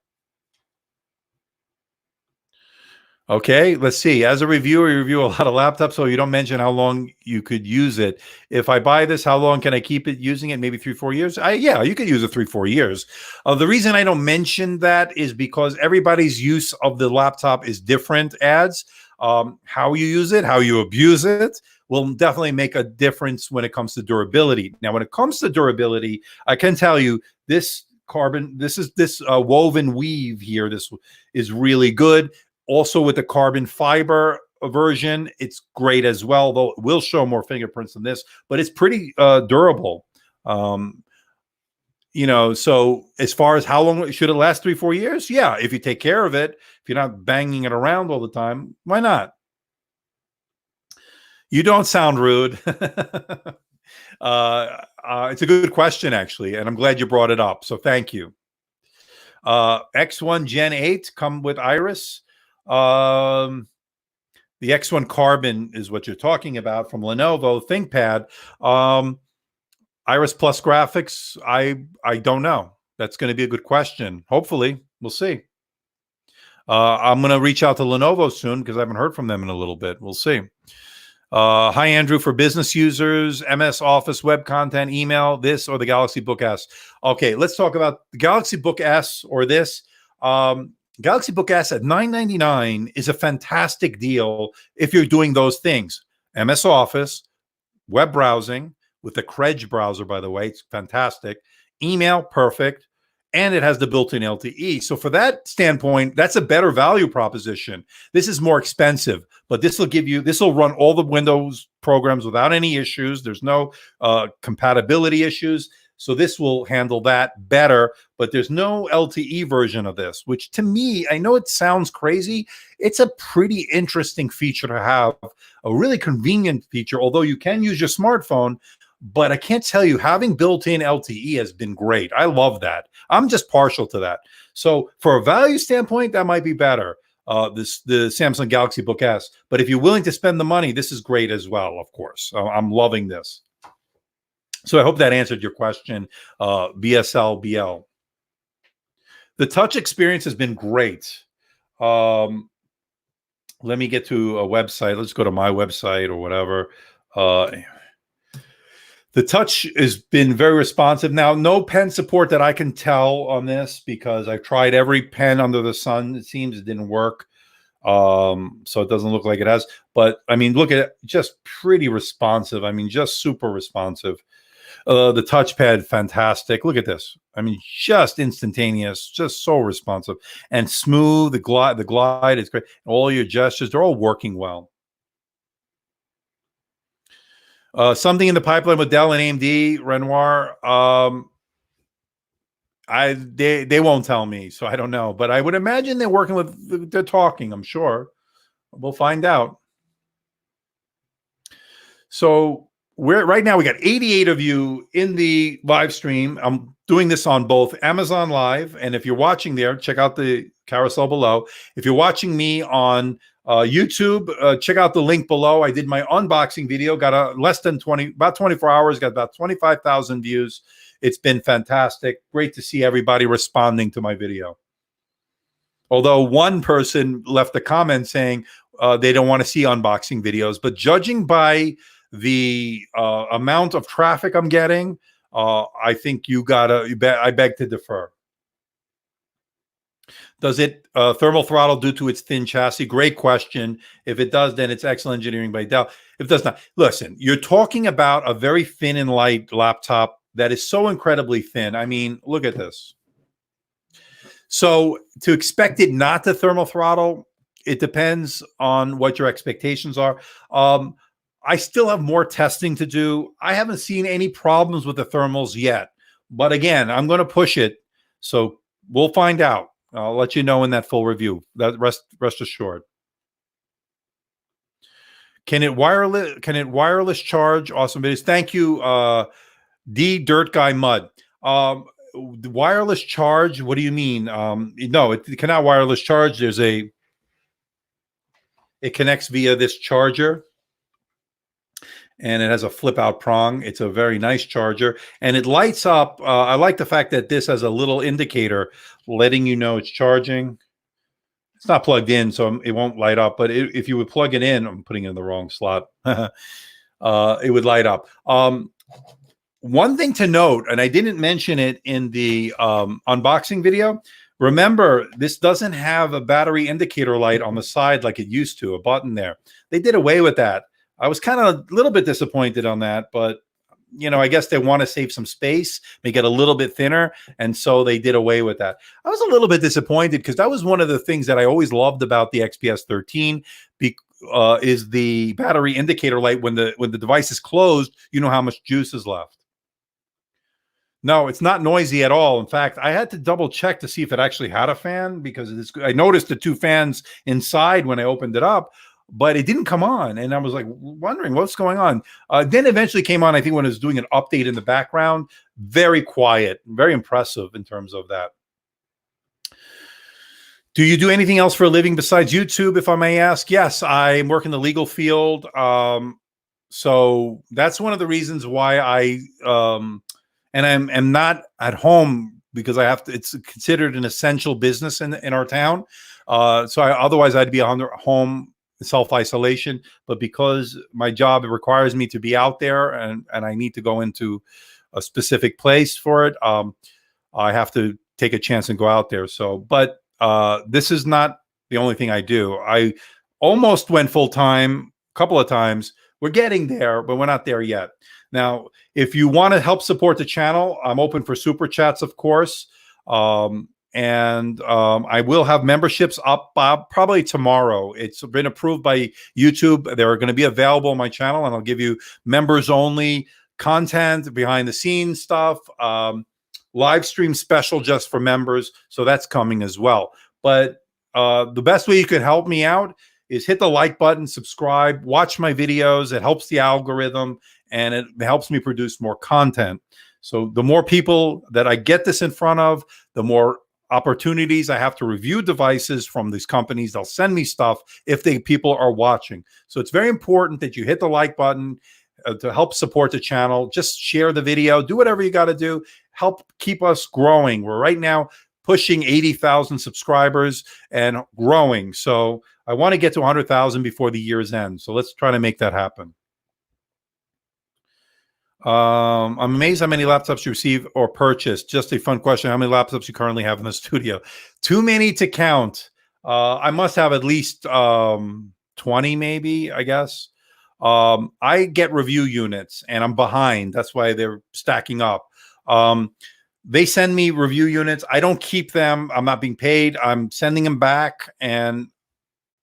Okay, let's see. As a reviewer, you review a lot of laptops, so you don't mention how long you could use it. If I buy this, how long can I keep it using it? Maybe 3-4 years? Yeah, you could use it 3-4 years. The reason I don't mention that is because everybody's use of the laptop is different, ads. How you use it, how you abuse it will definitely make a difference when it comes to durability. Now, when it comes to durability, I can tell you this woven weave here, this is really good. Also with the carbon fiber version, it's great as well, though it will show more fingerprints than this, but it's pretty durable. You know, so as far as how long should it last, 3-4 years? Yeah, if you take care of it, if you're not banging it around all the time, why not? You don't sound rude. It's a good question, actually, and I'm glad you brought it up, so thank you. X1 Gen 8 come with Iris. The X1 Carbon is what you're talking about from Lenovo ThinkPad. Iris Plus graphics, I don't know. That's going to be a good question. Hopefully, we'll see. I'm going to reach out to Lenovo soon because I haven't heard from them in a little bit. We'll see. Hi, Andrew. For business users, MS Office, web content, email, this or the Galaxy Book S. Okay, let's talk about the Galaxy Book S or this. Galaxy Book S at $999 is a fantastic deal if you're doing those things. MS Office, web browsing with the Credge browser, by the way, it's fantastic. Email, perfect. and it has the built-in LTE. So for that standpoint, that's a better value proposition. This is more expensive, but this will run all the Windows programs without any issues. There's no compatibility issues. So this will handle that better, but there's no LTE version of this, which to me, I know it sounds crazy. It's a pretty interesting feature to have, a really convenient feature, although you can use your smartphone. But I can't tell you, having built-in LTE has been great. I love that. I'm just partial to that. So for a value standpoint, that might be better, the Samsung Galaxy Book S. But if you're willing to spend the money, this is great as well, of course. I'm loving this. So I hope that answered your question, BSLBL. The touch experience has been great. Let me get to a website. Let's go to my website or whatever. The touch has been very responsive. Now, no pen support that I can tell on this because I've tried every pen under the sun. It seems it didn't work. So it doesn't look like it has. But, I mean, look at it. Just pretty responsive. I mean, just super responsive. The touchpad, fantastic. Look at this. I mean, just instantaneous, just so responsive and smooth. The glide is great. All your gestures, they're all working well. Something in the pipeline with Dell and AMD, Renoir. They won't tell me, so I don't know. But I would imagine they're talking. I'm sure we'll find out. So right now we got 88 of you in the live stream. I'm doing this on both Amazon Live, and if you're watching there, check out the carousel below. If you're watching me on YouTube, check out the link below. I did my unboxing video, got about 24 hours, got about 25,000 views. It's been fantastic. Great to see everybody responding to my video. Although one person left a comment saying they don't want to see unboxing videos, but judging by the amount of traffic I'm getting, I think I beg to defer. Does it thermal throttle due to its thin chassis? Great question. If it does, then it's excellent engineering by Dell. If it does not, listen, you're talking about a very thin and light laptop that is so incredibly thin. I mean, look at this. So to expect it not to thermal throttle, it depends on what your expectations are. I still have more testing to do. I haven't seen any problems with the thermals yet. But again, I'm going to push it. So we'll find out. I'll let you know in that full review. That rest assured. Can it wireless charge? Awesome videos. Thank you, D Dirt Guy Mud. The wireless charge. What do you mean? No, it cannot wireless charge. It connects via this charger, and it has a flip out prong. It's a very nice charger, and it lights up. I like the fact that this has a little indicator letting you know it's charging. It's not plugged in, so it won't light up. But if you would plug it in, I'm putting it in the wrong slot. It would light up. One thing to note, and I didn't mention it in the unboxing video. Remember, this doesn't have a battery indicator light on the side like it used to, a button there. They did away with that. I was kind of a little bit disappointed on that, but I guess they want to save some space, make it a little bit thinner, and so they did away with that. I was a little bit disappointed because that was one of the things that I always loved about the XPS 13, is the battery indicator light. When the device is closed, you know how much juice is left. No, it's not noisy at all. In fact, I had to double check to see if it actually had a fan because I noticed the two fans inside when I opened it up, but it didn't come on. And I was like wondering what's going on. Then eventually came on, I think, when it was doing an update in the background. Very quiet, very impressive in terms of that. Do you do anything else for a living besides YouTube, if I may ask? Yes, I work in the legal field. So that's one of the reasons why and I'm not at home because I have to. It's considered an essential business in our town. Otherwise I'd be home self-isolation. But because my job requires me to be out there and I need to go into a specific place for it, I have to take a chance and go out there. So, but this is not the only thing I do. I almost went full-time a couple of times. We're getting there, but we're not there yet. Now, if you want to help support the channel, I'm open for super chats, of course. I will have memberships up probably tomorrow. It's been approved by YouTube. They're going to be available on my channel, and I'll give you members only content, behind the scenes stuff, live stream special just for members. So that's coming as well. But the best way you could help me out is hit the like button, subscribe, watch my videos. It helps the algorithm, and it helps me produce more content. So the more people that I get this in front of, the more opportunities I have to review devices from these companies. They'll send me stuff if people are watching. So it's very important that you hit the like button to help support the channel. Just share the video, do whatever you got to do, help keep us growing. We're right now pushing 80,000 subscribers and growing. So I want to get to 100,000 before the year's end. So let's try to make that happen. I'm amazed how many laptops you receive or purchase. Just a fun question. How many laptops you currently have in the studio? Too many to count. I must have at least 20 maybe, I guess. I get review units and I'm behind. That's why they're stacking up. They send me review units. I don't keep them. I'm not being paid. I'm sending them back, and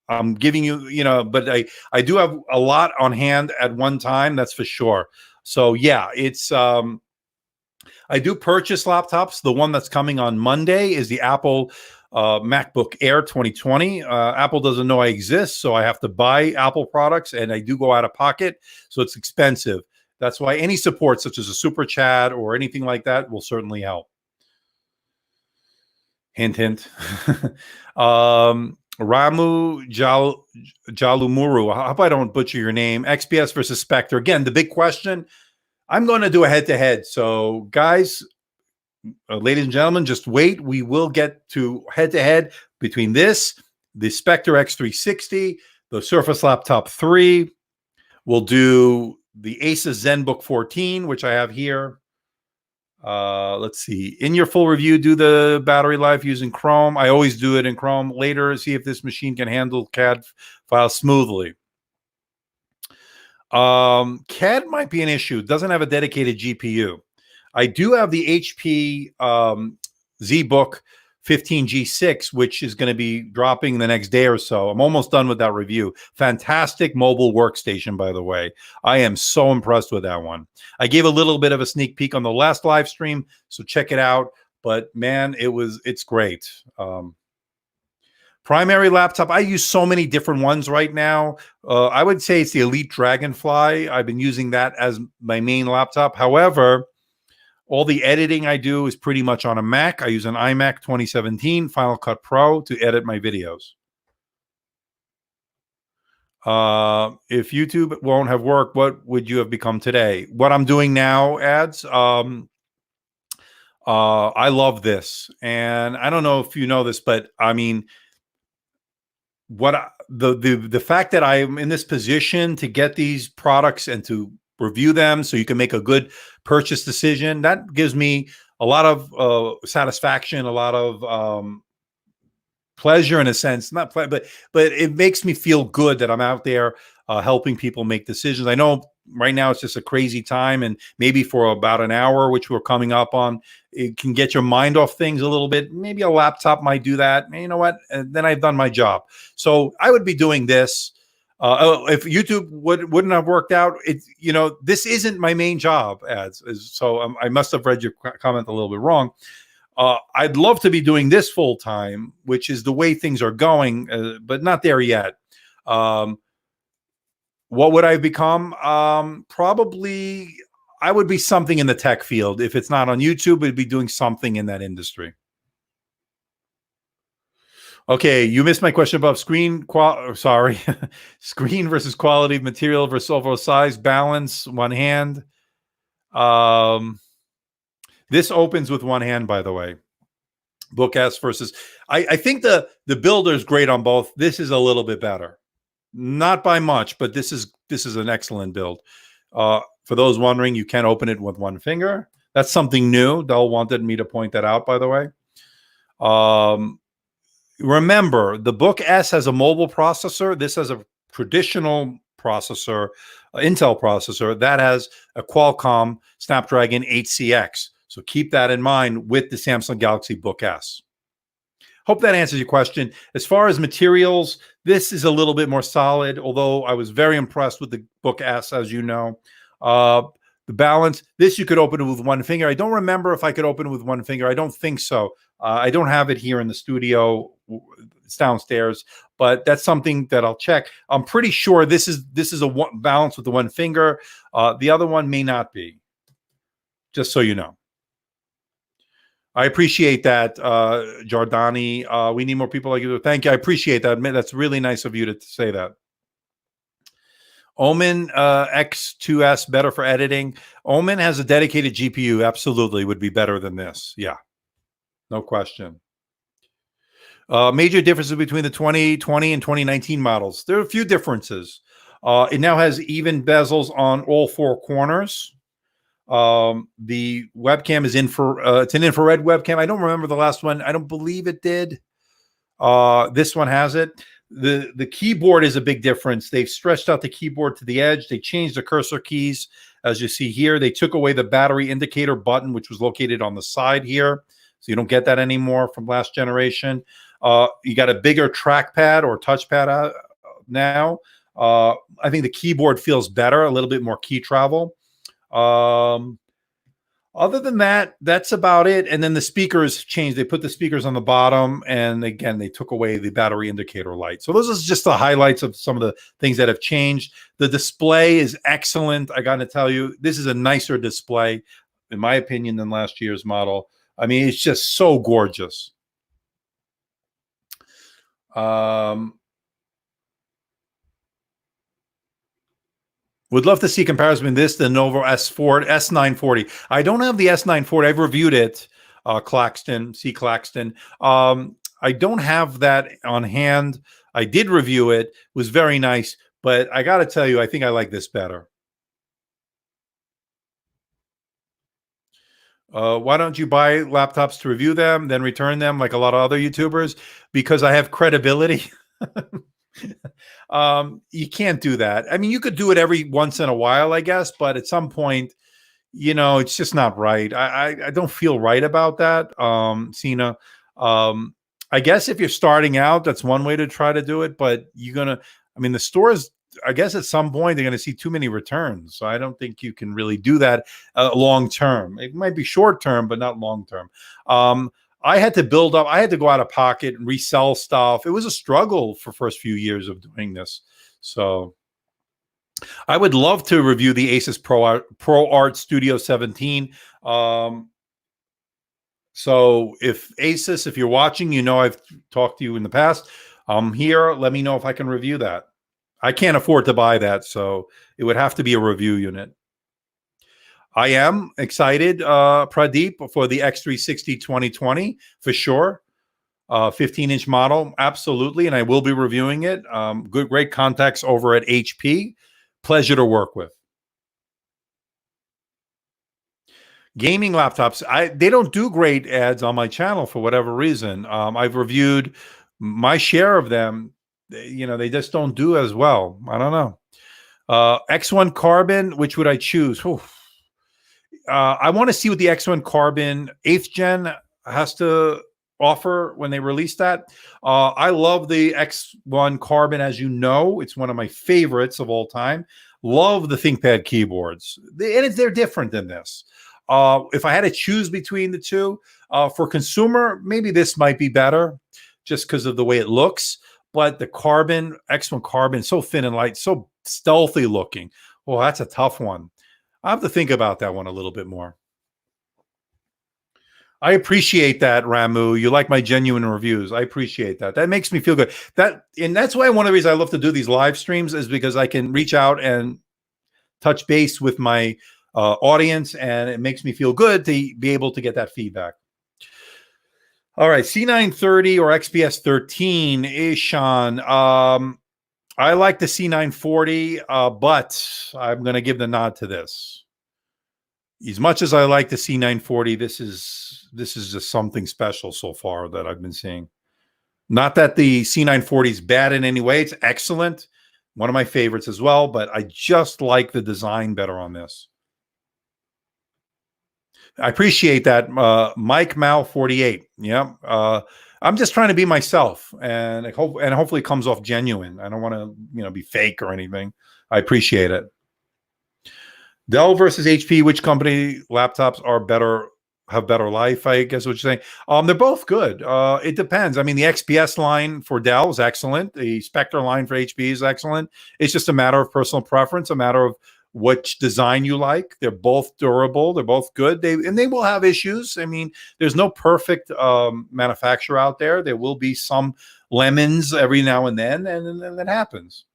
I'm giving you, but I do have a lot on hand at one time. That's for sure. So yeah, it's, I do purchase laptops. The one that's coming on Monday is the Apple MacBook Air 2020. Apple doesn't know I exist, so I have to buy Apple products, and I do go out of pocket, so it's expensive. That's why any support, such as a super chat or anything like that, will certainly help. Hint, hint. Ramu Jalumuru. I hope I don't butcher your name. XPS versus Spectre. Again, the big question. I'm going to do a head-to-head. So, guys, ladies and gentlemen, just wait. We will get to head-to-head between this, the Spectre X360, the Surface Laptop 3. We'll do the Asus Zenbook 14, which I have here. Let's see. In your full review, do the battery life using Chrome. I always do it in Chrome. Later, see if this machine can handle CAD files smoothly. CAD might be an issue. It doesn't have a dedicated GPU. I do have the HP ZBook 15G6, which is going to be dropping the next day or so. I'm almost done with that review. Fantastic mobile workstation, by the way. I am so impressed with that one. I gave a little bit of a sneak peek on the last live stream, so check it out. But man, it's great. Primary laptop, I use so many different ones right now. I would say it's the Elite Dragonfly. I've been using that as my main laptop. However, all the editing I do is pretty much on a Mac. I use an iMac 2017 Final Cut Pro to edit my videos. If YouTube won't have worked, what would you have become today? What I'm doing now, ads. I love this. And I don't know if you know this, but I mean, the fact that I'm in this position to get these products and to review them so you can make a good purchase decision, that gives me a lot of satisfaction, a lot of pleasure in a sense, not but it makes me feel good that I'm out there helping people make decisions. I know right now it's just a crazy time, and maybe for about an hour, which we're coming up on, it can get your mind off things a little bit. Maybe a laptop might do that. And you know what? And then I've done my job. So I would be doing this. If YouTube wouldn't have worked out, this isn't my main job, ads. So I must have read your comment a little bit wrong. I'd love to be doing this full time, which is the way things are going, but not there yet. What would I become? Probably I would be something in the tech field. If it's not on YouTube, it'd be doing something in that industry. Okay, you missed my question about screen screen versus quality of material versus overall size, balance, one hand. This opens with one hand, by the way. Book S versus I think the builder is great on both. This is a little bit better. Not by much, but this is an excellent build. For those wondering, you can open it with one finger. That's something new. Dell wanted me to point that out, by the way. Remember, the Book S has a mobile processor. This has a traditional processor, Intel processor, that has a Qualcomm Snapdragon 8CX. So keep that in mind with the Samsung Galaxy Book S. Hope that answers your question. As far as materials, this is a little bit more solid, although I was very impressed with the Book S, as you know. The balance, this you could open it with one finger. I don't remember if I could open it with one finger. I don't think so. I don't have it here in the studio. It's downstairs, but that's something that I'll check. I'm pretty sure this is a balance with the one finger. The other one may not be, just so you know. I appreciate that, Jordani. We need more people like you. Thank you. I appreciate that. That's really nice of you to say that. Omen X2S better for editing. Omen has a dedicated GPU. Absolutely would be better than this. Yeah, no question. Major differences between the 2020 and 2019 models. There are a few differences. It now has even bezels on all four corners. The webcam is it's an infrared webcam. I don't remember the last one. I don't believe it did. This one has it. The keyboard is a big difference. They've stretched out the keyboard to the edge. They changed the cursor keys, as you see here. They took away the battery indicator button, which was located on the side here. So you don't get that anymore from last generation. You got a bigger trackpad or touchpad now. I think the keyboard feels better, a little bit more key travel. Other than that, that's about it. And then the speakers changed. They put the speakers on the bottom, and again, they took away the battery indicator light. So those are just the highlights of some of the things that have changed. The display is excellent. I got to tell you, this is a nicer display, in my opinion, than last year's model. I mean, it's just so gorgeous. Would love to see comparison between this, the Lenovo S940. I don't have the S940. I've reviewed it, Claxton. I don't have that on hand. I did review it. It was very nice, but I got to tell you, I think I like this better. Why don't you buy laptops to review them, then return them like a lot of other YouTubers? Because I have credibility. You can't do that. I mean, you could do it every once in a while, I guess, but at some point, you know, it's just not right. I don't feel right about that, Cena. I guess if you're starting out, that's one way to try to do it, but I mean, the stores, I guess at some point they're going to see too many returns. So I don't think you can really do that long term. It might be short term, but not long term. I had to build up. I had to go out of pocket and resell stuff. It was a struggle for first few years of doing this. So I would love to review the Asus ProArt Studio 17. So if Asus, if you're watching, you know I've talked to you in the past. Here, let me know if I can review that. I can't afford to buy that, so it would have to be a review unit. I am excited, Pradeep, for the X360 2020 for sure. 15-inch model, absolutely, and I will be reviewing it. Great contacts over at HP. Pleasure to work with. Gaming laptops, they don't do great ads on my channel for whatever reason. I've reviewed my share of them. They just don't do as well. I don't know. X1 Carbon, which would I choose? I want to see what the X1 Carbon 8th gen has to offer when they release that. I love the X1 Carbon, as you know. It's one of my favorites of all time. Love the ThinkPad keyboards. They're different than this. If I had to choose between the two, for consumer, maybe this might be better just because of the way it looks. But the X1 Carbon, so thin and light, so stealthy looking. Well, that's a tough one. I have to think about that one a little bit more. I appreciate that, Ramu. You like my genuine reviews. I appreciate that. That makes me feel good. And that's why one of the reasons I love to do these live streams is because I can reach out and touch base with my audience, and it makes me feel good to be able to get that feedback. All right, C930 or XPS 13, Ishan. I like the C940, but I'm going to give the nod to this. As much as I like the C940, this is just something special so far that I've been seeing. Not that the C940 is bad in any way. It's excellent. One of my favorites as well, but I just like the design better on this. I appreciate that, Mike Mal 48. Yeah, I'm just trying to be myself, and hopefully it comes off genuine. I don't want to be fake or anything. I appreciate it. Dell versus HP, which company laptops are better, have better life? I guess what you're saying. They're both good. It depends. I mean, the XPS line for Dell is excellent. The Spectre line for HP is excellent. It's just a matter of personal preference, a matter of which design you like. They're both durable. They're both good. They will have issues. I mean, there's no perfect manufacturer out there. There will be some lemons every now and then, and that happens.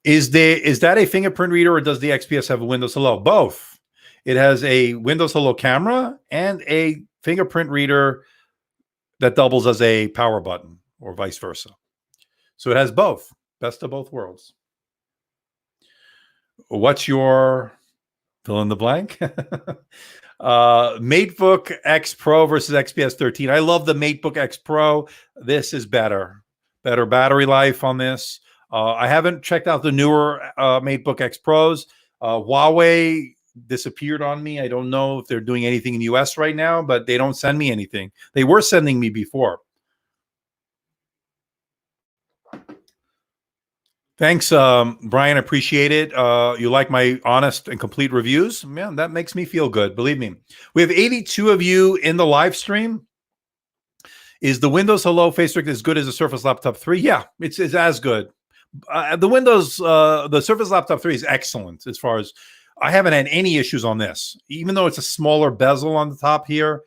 Is that a fingerprint reader, or does the XPS have a Windows Hello? Both. It has a Windows Hello camera and a fingerprint reader that doubles as a power button, or vice versa. So it has both. Best of both worlds. What's your fill in the blank? MateBook X Pro versus XPS 13. I love the MateBook X Pro. This is better. Better battery life on this. I haven't checked out the newer MateBook X Pros. Huawei disappeared on me. I don't know if they're doing anything in the US right now, but they don't send me anything. They were sending me before. Thanks, Brian. Appreciate it. You like my honest and complete reviews? Man, that makes me feel good. Believe me. We have 82 of you in the live stream. Is the Windows Hello Face Reader as good as the Surface Laptop 3? Yeah, it's as good. The Surface Laptop 3 is excellent as far as I haven't had any issues on this. Even though it's a smaller bezel on the top here,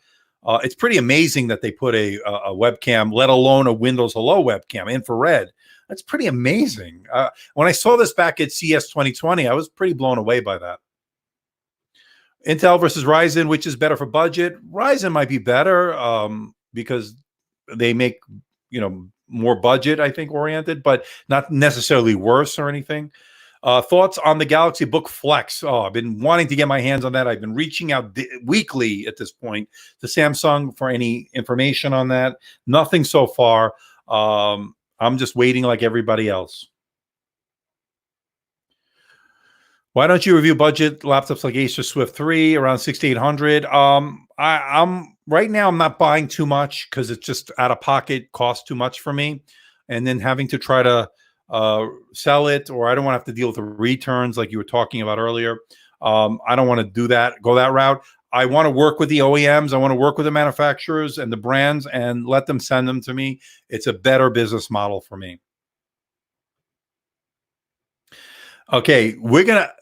it's pretty amazing that they put a webcam, let alone a Windows Hello webcam, infrared. That's pretty amazing. When I saw this back at CS 2020, I was pretty blown away by that. Intel versus Ryzen, which is better for budget? Ryzen might be better because they make, more budget, I think, oriented, but not necessarily worse or anything. Thoughts on the Galaxy Book Flex? Oh, I've been wanting to get my hands on that. I've been reaching out weekly at this point to Samsung for any information on that. Nothing so far. I'm just waiting like everybody else. Why don't you review budget laptops like Acer Swift 3 around 6,800? I'm right now. I'm not buying too much because it's just out of pocket, costs too much for me, and then having to try to sell it, or I don't want to have to deal with the returns like you were talking about earlier. I don't want to do that, go that route. I want to work with the OEMs. I want to work with the manufacturers and the brands and let them send them to me. It's a better business model for me. Okay,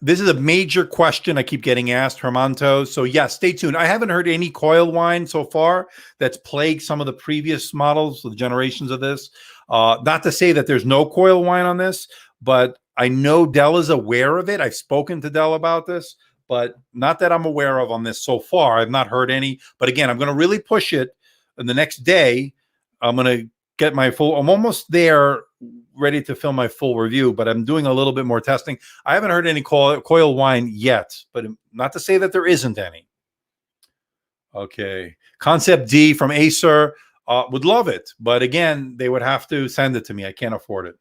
this is a major question I keep getting asked, Hermanto. So yeah, stay tuned. I haven't heard any coil whine so far that's plagued some of the previous models, the generations of this. Not to say that there's no coil whine on this, but I know Dell is aware of it. I've spoken to Dell about this, but not that I'm aware of on this so far. I've not heard any. But again, I'm going to really push it. And the next day, I'm going to get my full. I'm almost there, ready to film my full review, but I'm doing a little bit more testing. I haven't heard any coil whine yet, but not to say that there isn't any. Okay. Concept D from Acer. Would love it, but again, they would have to send it to me. I can't afford it.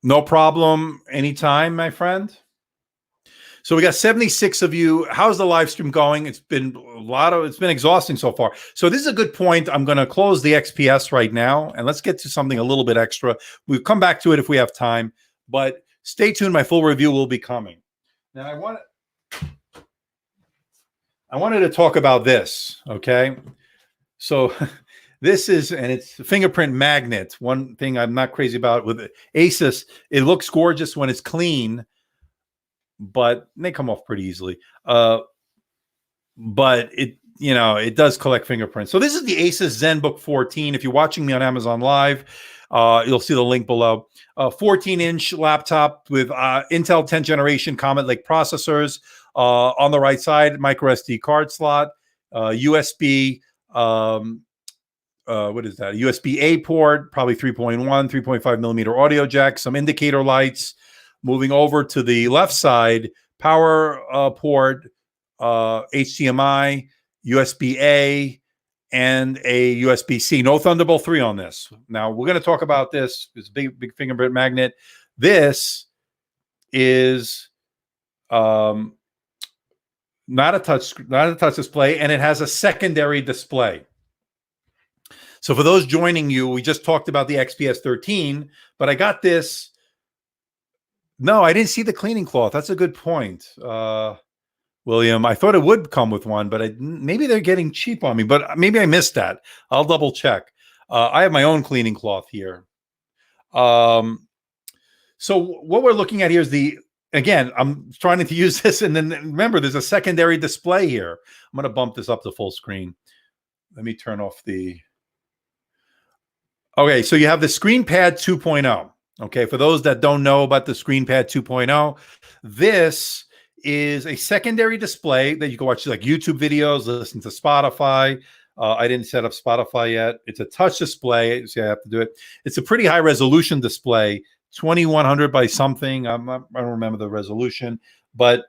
No problem. Anytime, my friend. So we got 76 of you. How's the live stream going? It's been it's been exhausting so far. So this is a good point. I'm going to close the XPS right now, and let's get to something a little bit extra. We'll come back to it if we have time, but stay tuned. My full review will be coming. Now I wanted to talk about this. Okay. So this is, and it's a fingerprint magnet. One thing I'm not crazy about with Asus, it looks gorgeous when it's clean, but they come off pretty easily. But it does collect fingerprints. So this is the Asus Zenbook 14. If you're watching me on Amazon Live, you'll see the link below. 14-inch laptop with Intel 10th generation Comet Lake processors. On the right side, micro SD card slot, USB. What is that? USB-A port, probably 3.1, 3.5 millimeter audio jack, some indicator lights. Moving over to the left side, power port, HDMI, USB-A, and a USB-C. No Thunderbolt 3 on this. Now, we're going to talk about this. It's a big fingerprint magnet. This is um, not a touch display, and it has a secondary display. So for those joining you, we just talked about the XPS 13, but I got this. No, I didn't see the cleaning cloth. That's a good point, William. I thought it would come with one, but maybe they're getting cheap on me. But maybe I missed that. I'll double check. I have my own cleaning cloth here. So what we're looking at here is again, I'm trying to use this, and then remember, there's a secondary display here. I'm going to bump this up to full screen. Let me turn off the. Okay, so you have the ScreenPad 2.0. Okay, for those that don't know about the ScreenPad 2.0, this is a secondary display that you can watch like YouTube videos, listen to Spotify. I didn't set up Spotify yet. It's a touch display, so I have to do it. It's a pretty high resolution display, 2100 by something. I don't remember the resolution, but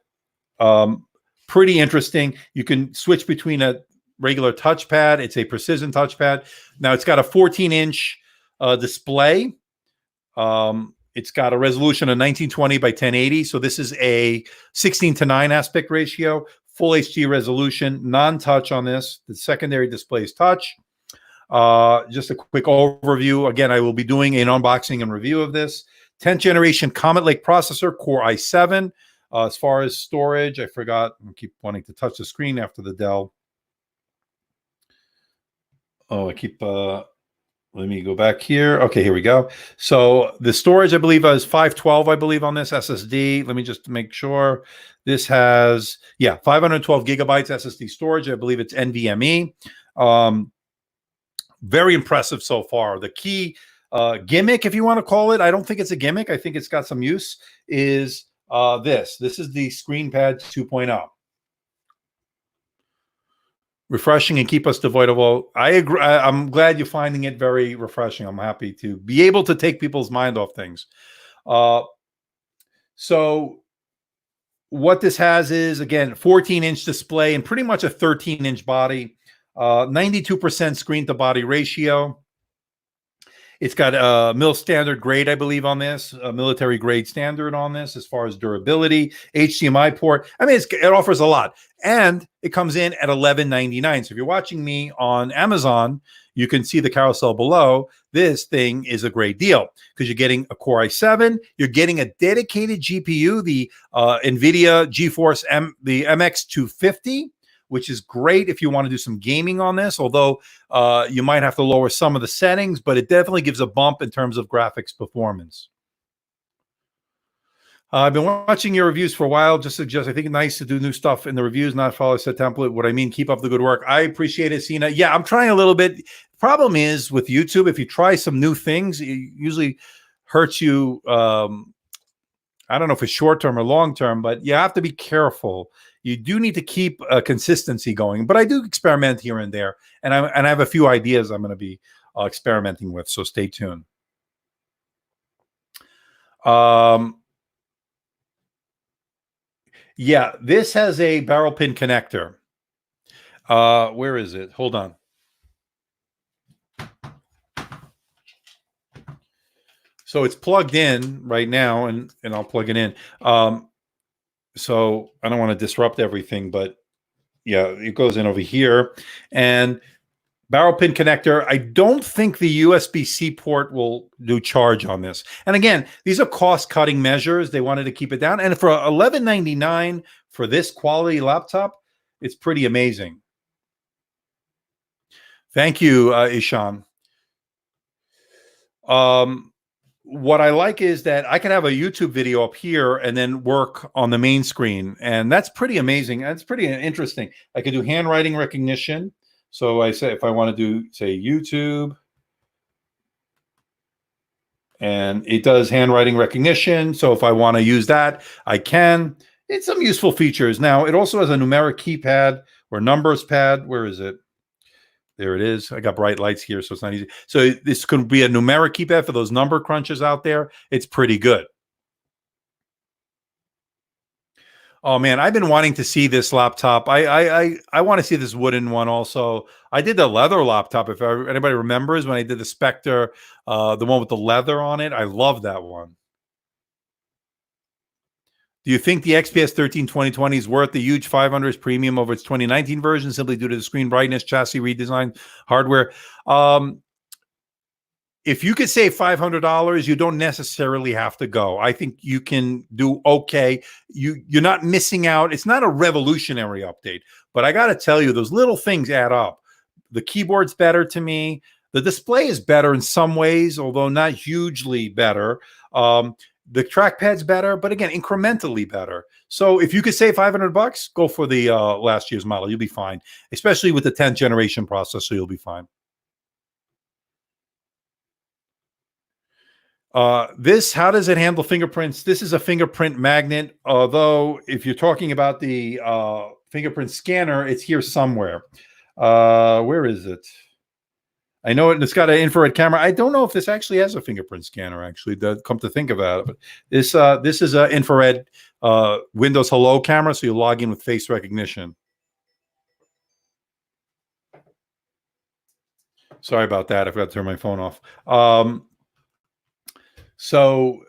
pretty interesting. You can switch between a regular touchpad. It's a precision touchpad. Now it's got a 14-inch display. It's got a resolution of 1920 by 1080. So this is a 16:9 aspect ratio, full HD resolution, non-touch on this. The secondary display is touch. Just a quick overview. Again, I will be doing an unboxing and review of this. 10th generation Comet Lake processor, Core i7. As far as storage, I forgot. I keep wanting to touch the screen after the Dell. Oh, I keep... let me go back here. Okay, here we go. So the storage, I believe, is 512, I believe, on this SSD. Let me just make sure. This has, 512 gigabytes SSD storage. I believe it's NVMe. Very impressive so far. The key gimmick, if you want to call it, I don't think it's a gimmick. I think it's got some use, is this. This is the ScreenPad 2.0. Refreshing and keep us devoid of all. I agree. I'm glad you're finding it very refreshing. I'm happy to be able to take people's mind off things. So what this has is, again, 14-inch display and pretty much a 13-inch body, 92% screen to body ratio. It's got a mil standard grade, I believe, on this, a military grade standard on this as far as durability, HDMI port. I mean, it offers a lot. And it comes in at $11.99. So if you're watching me on Amazon, you can see the carousel below. This thing is a great deal because you're getting a Core i7. You're getting a dedicated GPU, the NVIDIA GeForce the MX250, which is great if you want to do some gaming on this, although you might have to lower some of the settings, but it definitely gives a bump in terms of graphics performance. I've been watching your reviews for a while. Just suggest, I think it's nice to do new stuff in the reviews, not follow a set template. What I mean, keep up the good work. I appreciate it, Sina. Yeah, I'm trying a little bit. Problem is with YouTube, if you try some new things, it usually hurts you. I don't know if it's short term or long term, but you have to be careful. You do need to keep consistency going. But I do experiment here and there, and I have a few ideas I'm going to be experimenting with. So stay tuned. Yeah, this has a barrel pin connector. Where is it? Hold on. So it's plugged in right now, and I'll plug it in. So I don't want to disrupt everything, but yeah, it goes in over here. And barrel pin connector. I don't think the USB-C port will do charge on this. And again, these are cost-cutting measures. They wanted to keep it down. And for $11.99 for this quality laptop, it's pretty amazing. Thank you, Ishan. What I like is that I can have a YouTube video up here and then work on the main screen. And that's pretty amazing. That's pretty interesting. I could do handwriting recognition. So I say, if I want to do, say, YouTube, and it does handwriting recognition. So if I want to use that, I can. It's some useful features. Now, it also has a numeric keypad or numbers pad. Where is it? There it is. I got bright lights here, so it's not easy. So this could be a numeric keypad for those number crunches out there. It's pretty good. Oh man, I've been wanting to see this laptop. I want to see this wooden one also. I did the leather laptop. If anybody remembers when I did the Spectre, the one with the leather on it, I love that one. Do you think the XPS 13 2020 is worth the huge $500 premium over its 2019 version simply due to the screen brightness, chassis redesign, hardware? If you could save $500, you don't necessarily have to go. I think you can do okay. You're not missing out. It's not a revolutionary update, but I got to tell you, those little things add up. The keyboard's better to me. The display is better in some ways, although not hugely better. The trackpad's better, but again, incrementally better. So if you could save $500, go for the last year's model. You'll be fine, especially with the 10th generation processor. You'll be fine. How does it handle fingerprints? This is a fingerprint magnet. Although, if you're talking about the fingerprint scanner, it's here somewhere. Where is it? I know it, it's got an infrared camera. I don't know if this actually has a fingerprint scanner, actually, come to think about it. But this is an infrared Windows Hello camera, so you log in with face recognition. Sorry about that. I forgot to turn my phone off. So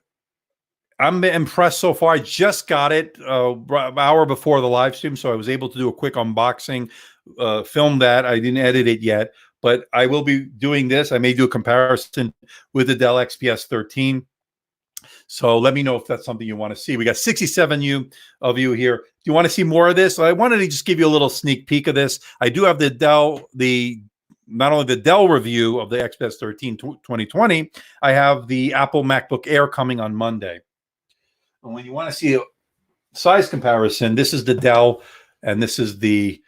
I'm impressed so far. I just got it an hour before the live stream, so I was able to do a quick unboxing, film that. I didn't edit it yet, but I will be doing this. I may do a comparison with the Dell XPS 13. So let me know if that's something you want to see. We got 67 of you here. Do you want to see more of this? I wanted to just give you a little sneak peek of this. I do have the Dell, not only the Dell review of the XPS 13 2020, I have the Apple MacBook Air coming on Monday. And when you want to see a size comparison, this is the Dell and this is the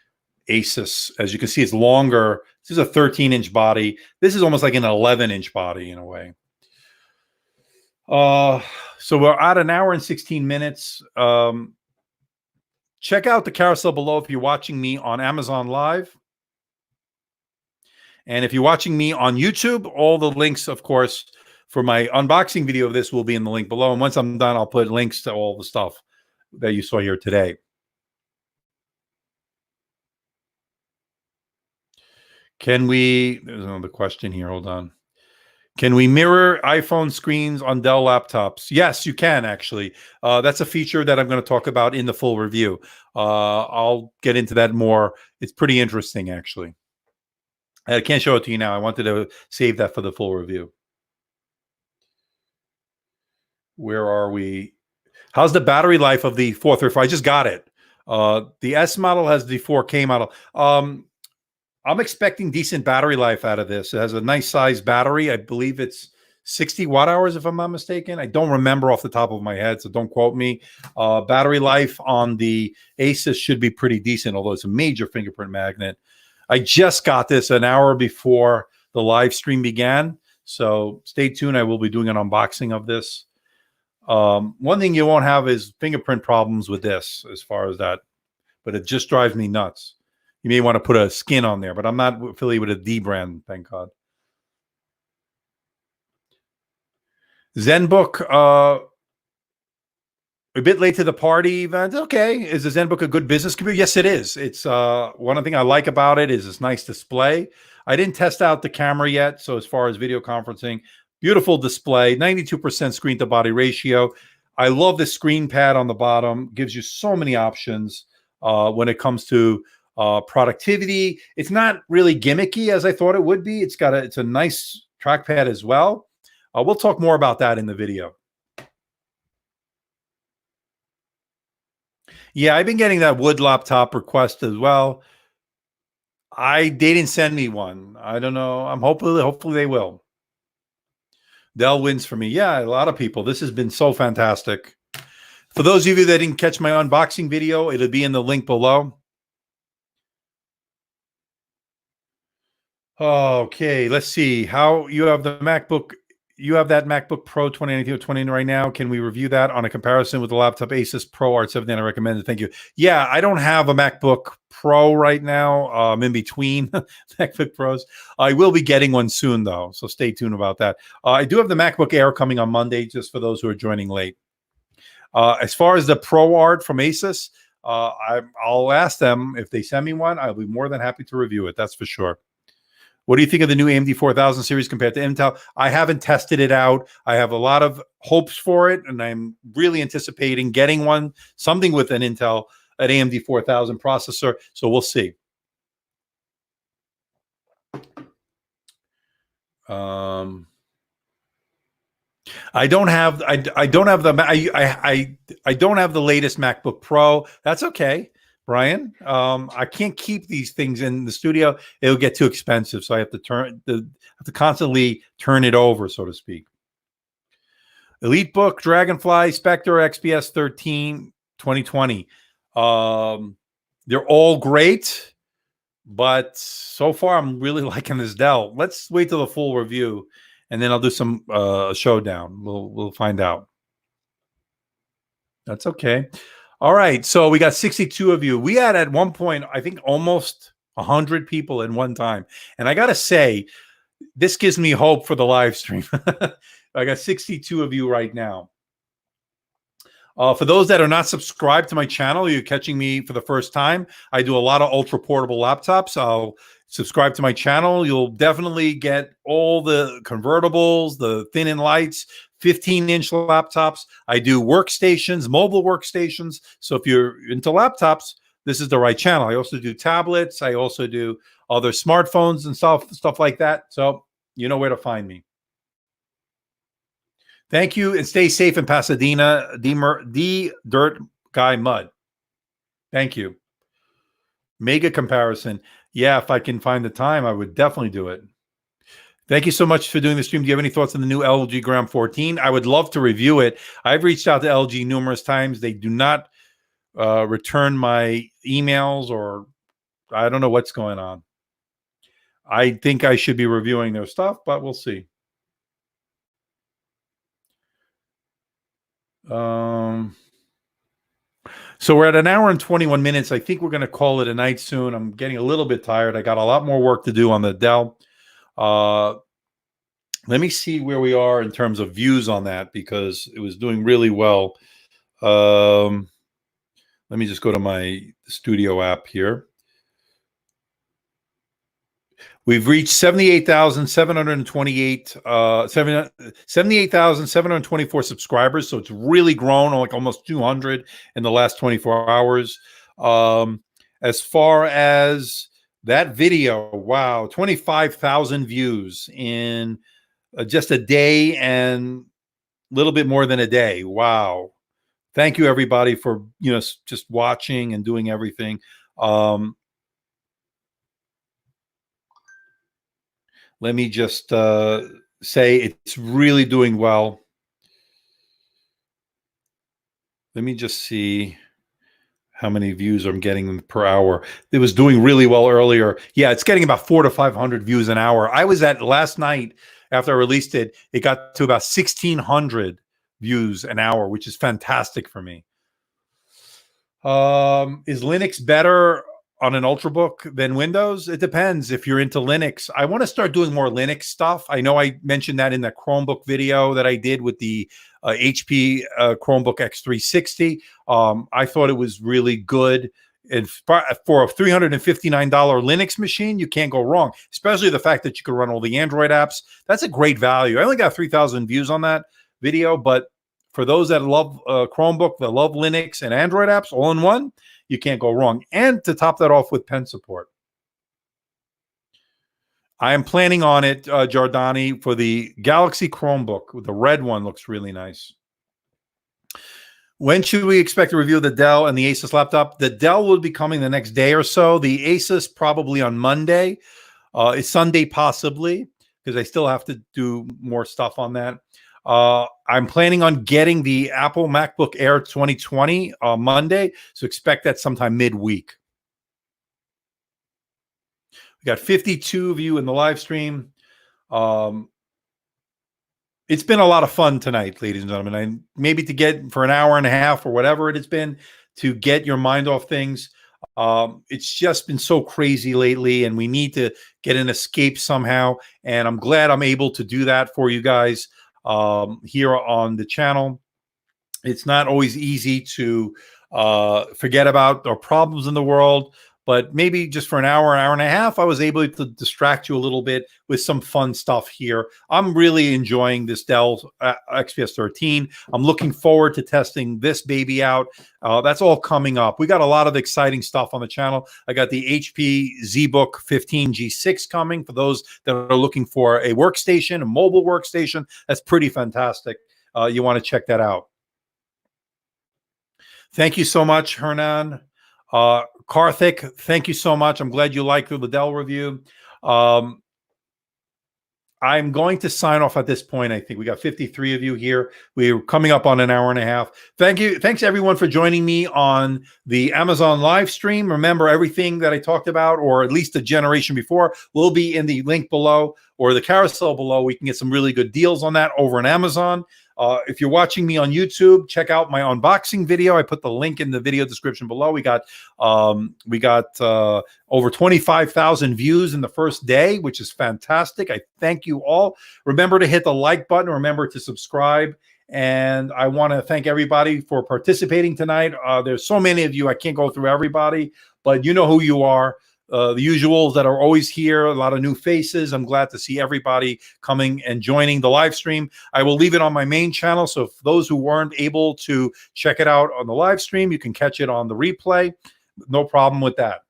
Asus. As you can see, it's longer. This is a 13-inch body. This is almost like an 11-inch body in a way. So we're at an hour and 16 minutes. Check out the carousel below if you're watching me on Amazon Live. And if you're watching me on YouTube, all the links, of course, for my unboxing video of this will be in the link below. And once I'm done, I'll put links to all the stuff that you saw here today. There's another question here. Hold on. Can we mirror iPhone screens on Dell laptops? Yes, you can, actually. That's a feature that I'm going to talk about in the full review. I'll get into that more. It's pretty interesting, actually. I can't show it to you now. I wanted to save that for the full review. Where are we? How's the battery life of the 434? I just got it. The S model has the 4K model. I'm expecting decent battery life out of this. It has a nice size battery. I believe it's 60 watt hours, if I'm not mistaken. I don't remember off the top of my head, so don't quote me. Battery life on the Asus should be pretty decent, although it's a major fingerprint magnet. I just got this an hour before the live stream began, so stay tuned. I will be doing an unboxing of this. One thing you won't have is fingerprint problems with this as far as that, but it just drives me nuts. You may want to put a skin on there, but I'm not affiliated with a D brand, thank God. Zenbook, a bit late to the party event. Okay. Is the Zenbook a good business computer? Yes, it is. It's one thing I like about it is its nice display. I didn't test out the camera yet. So as far as video conferencing, beautiful display, 92% screen to body ratio. I love the screen pad on the bottom. Gives you so many options when it comes to productivity. It's not really gimmicky as I thought it would be. It's a nice trackpad as well. We'll talk more about that in the video. Yeah, I've been getting that wood laptop request as well. They didn't send me one. I don't know. Hopefully they will. Dell wins for me. Yeah, a lot of people. This has been so fantastic. For those of you that didn't catch my unboxing video, it'll be in the link below. Okay, let's see. How you have the MacBook. You have that MacBook Pro 2019 or 20 right now. Can we review that on a comparison with the laptop Asus Pro R7? I recommend it. Thank you. Yeah, I don't have a MacBook Pro right now. I'm in between MacBook Pros. I will be getting one soon, though, so stay tuned about that. I do have the MacBook Air coming on Monday, just for those who are joining late. As far as the Pro Art from Asus, I'll ask them if they send me one. I'll be more than happy to review it. That's for sure. What do you think of the new AMD 4000 series compared to Intel? I haven't tested it out. I have a lot of hopes for it, and I'm really anticipating getting something with an AMD 4000 processor. So we'll see. I don't have I don't have the I don't have the latest MacBook Pro. That's okay, Brian. I can't keep these things in the studio. It'll get too expensive, so I have to constantly turn it over, so to speak. EliteBook, Dragonfly, Spectre, XPS 13, 2020. They're all great, but so far I'm really liking this Dell. Let's wait till the full review, and then I'll do some showdown. We'll find out. That's okay. All right. So we got 62 of you. We had at one point, I think, almost 100 people in one time. And I got to say, this gives me hope for the live stream. I got 62 of you right now. For those that are not subscribed to my channel, you're catching me for the first time. I do a lot of ultra portable laptops. I'll subscribe to my channel. You'll definitely get all the convertibles, the thin and lights, 15-inch laptops. I do workstations, mobile workstations. So if you're into laptops, this is the right channel. I also do tablets. I also do other smartphones and stuff like that. So you know where to find me. Thank you, and stay safe in Pasadena, D Dirt Guy Mud. Thank you. Mega comparison. Yeah, if I can find the time, I would definitely do it. Thank you so much for doing the stream. Do you have any thoughts on the new LG Gram 14? I would love to review it. I've reached out to LG numerous times. They do not return my emails, or I don't know what's going on. I think I should be reviewing their stuff, but we'll see. So we're at 1 hour and 21 minutes. I think we're going to call it a night soon. I'm getting a little bit tired. I got a lot more work to do on the Dell. Let me see where we are in terms of views on that, because it was doing really well. Let me just go to my studio app here. We've reached 78,728, 78,724 subscribers. So it's really grown, like almost 200 in the last 24 hours. As far as that video, wow, 25,000 views in just a day and a little bit more than a day. Wow. Thank you, everybody, for just watching and doing everything. Let me just say it's really doing well. Let me just see how many views I'm getting per hour. It was doing really well earlier. Yeah, it's getting about 400 to 500 views an hour. I was at last night after I released it, it got to about 1,600 views an hour, which is fantastic for me. Is Linux better on an Ultrabook than Windows? It depends if you're into Linux. I want to start doing more Linux stuff. I know I mentioned that in the Chromebook video that I did with the HP Chromebook X360. I thought it was really good. And for a $359 Linux machine, you can't go wrong, especially the fact that you can run all the Android apps. That's a great value. I only got 3,000 views on that video, but for those that love Chromebook, that love Linux and Android apps all in one, you can't go wrong. And to top that off with pen support. I am planning on it, Giordani, for the Galaxy Chromebook. The red one looks really nice. When should we expect a review of the Dell and the Asus laptop? The Dell will be coming the next day or so. The Asus probably on Monday. It's Sunday possibly, because I still have to do more stuff on that. I'm planning on getting the Apple MacBook Air 2020 Monday, so expect that sometime midweek. We got 52 of you in the live stream. It's been a lot of fun tonight, ladies and gentlemen. And maybe to get for an hour and a half or whatever it has been to get your mind off things. It's just been so crazy lately, and we need to get an escape somehow. And I'm glad I'm able to do that for you guys here on the channel. It's not always easy to forget about our problems in the world, but maybe just for an hour and a half, I was able to distract you a little bit with some fun stuff here. I'm really enjoying this Dell XPS 13. I'm looking forward to testing this baby out. That's all coming up. We got a lot of exciting stuff on the channel. I got the HP Zenbook 15 G6 coming for those that are looking for a workstation, a mobile workstation. That's pretty fantastic. You want to check that out. Thank you so much, Hernan. Karthik, thank you so much. I'm glad you liked the Dell review. I'm going to sign off at this point. I think we got 53 of you here. We're coming up on an hour and a half. Thank you. Thanks everyone for joining me on the Amazon live stream. Remember, everything that I talked about, or at least a generation before, will be in the link below or the carousel below. We can get some really good deals on that over on Amazon. If you're watching me on YouTube, check out my unboxing video. I put the link in the video description below. We got over 25,000 views in the first day, which is fantastic. I thank you all. Remember to hit the like button. Remember to subscribe. And I want to thank everybody for participating tonight. There's so many of you. I can't go through everybody, but you know who you are. The usuals that are always here, a lot of new faces. I'm glad to see everybody coming and joining the live stream. I will leave it on my main channel, so for those who weren't able to check it out on the live stream, you can catch it on the replay. No problem with that.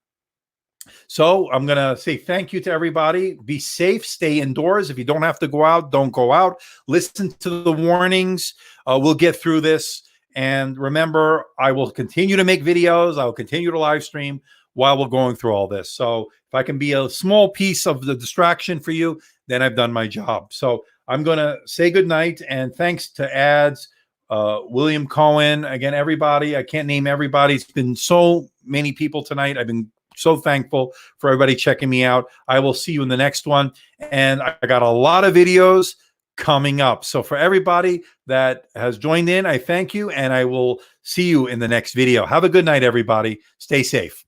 So I'm going to say thank you to everybody. Be safe. Stay indoors. If you don't have to go out, don't go out. Listen to the warnings. We'll get through this. And remember, I will continue to make videos. I will continue to live stream while we're going through all this. So if I can be a small piece of the distraction for you, then I've done my job. So I'm going to say good night, and thanks to ads, William Cohen, again, everybody. I can't name everybody. It's been so many people tonight. I've been so thankful for everybody checking me out. I will see you in the next one. And I got a lot of videos coming up. So for everybody that has joined in, I thank you, and I will see you in the next video. Have a good night, everybody. Stay safe.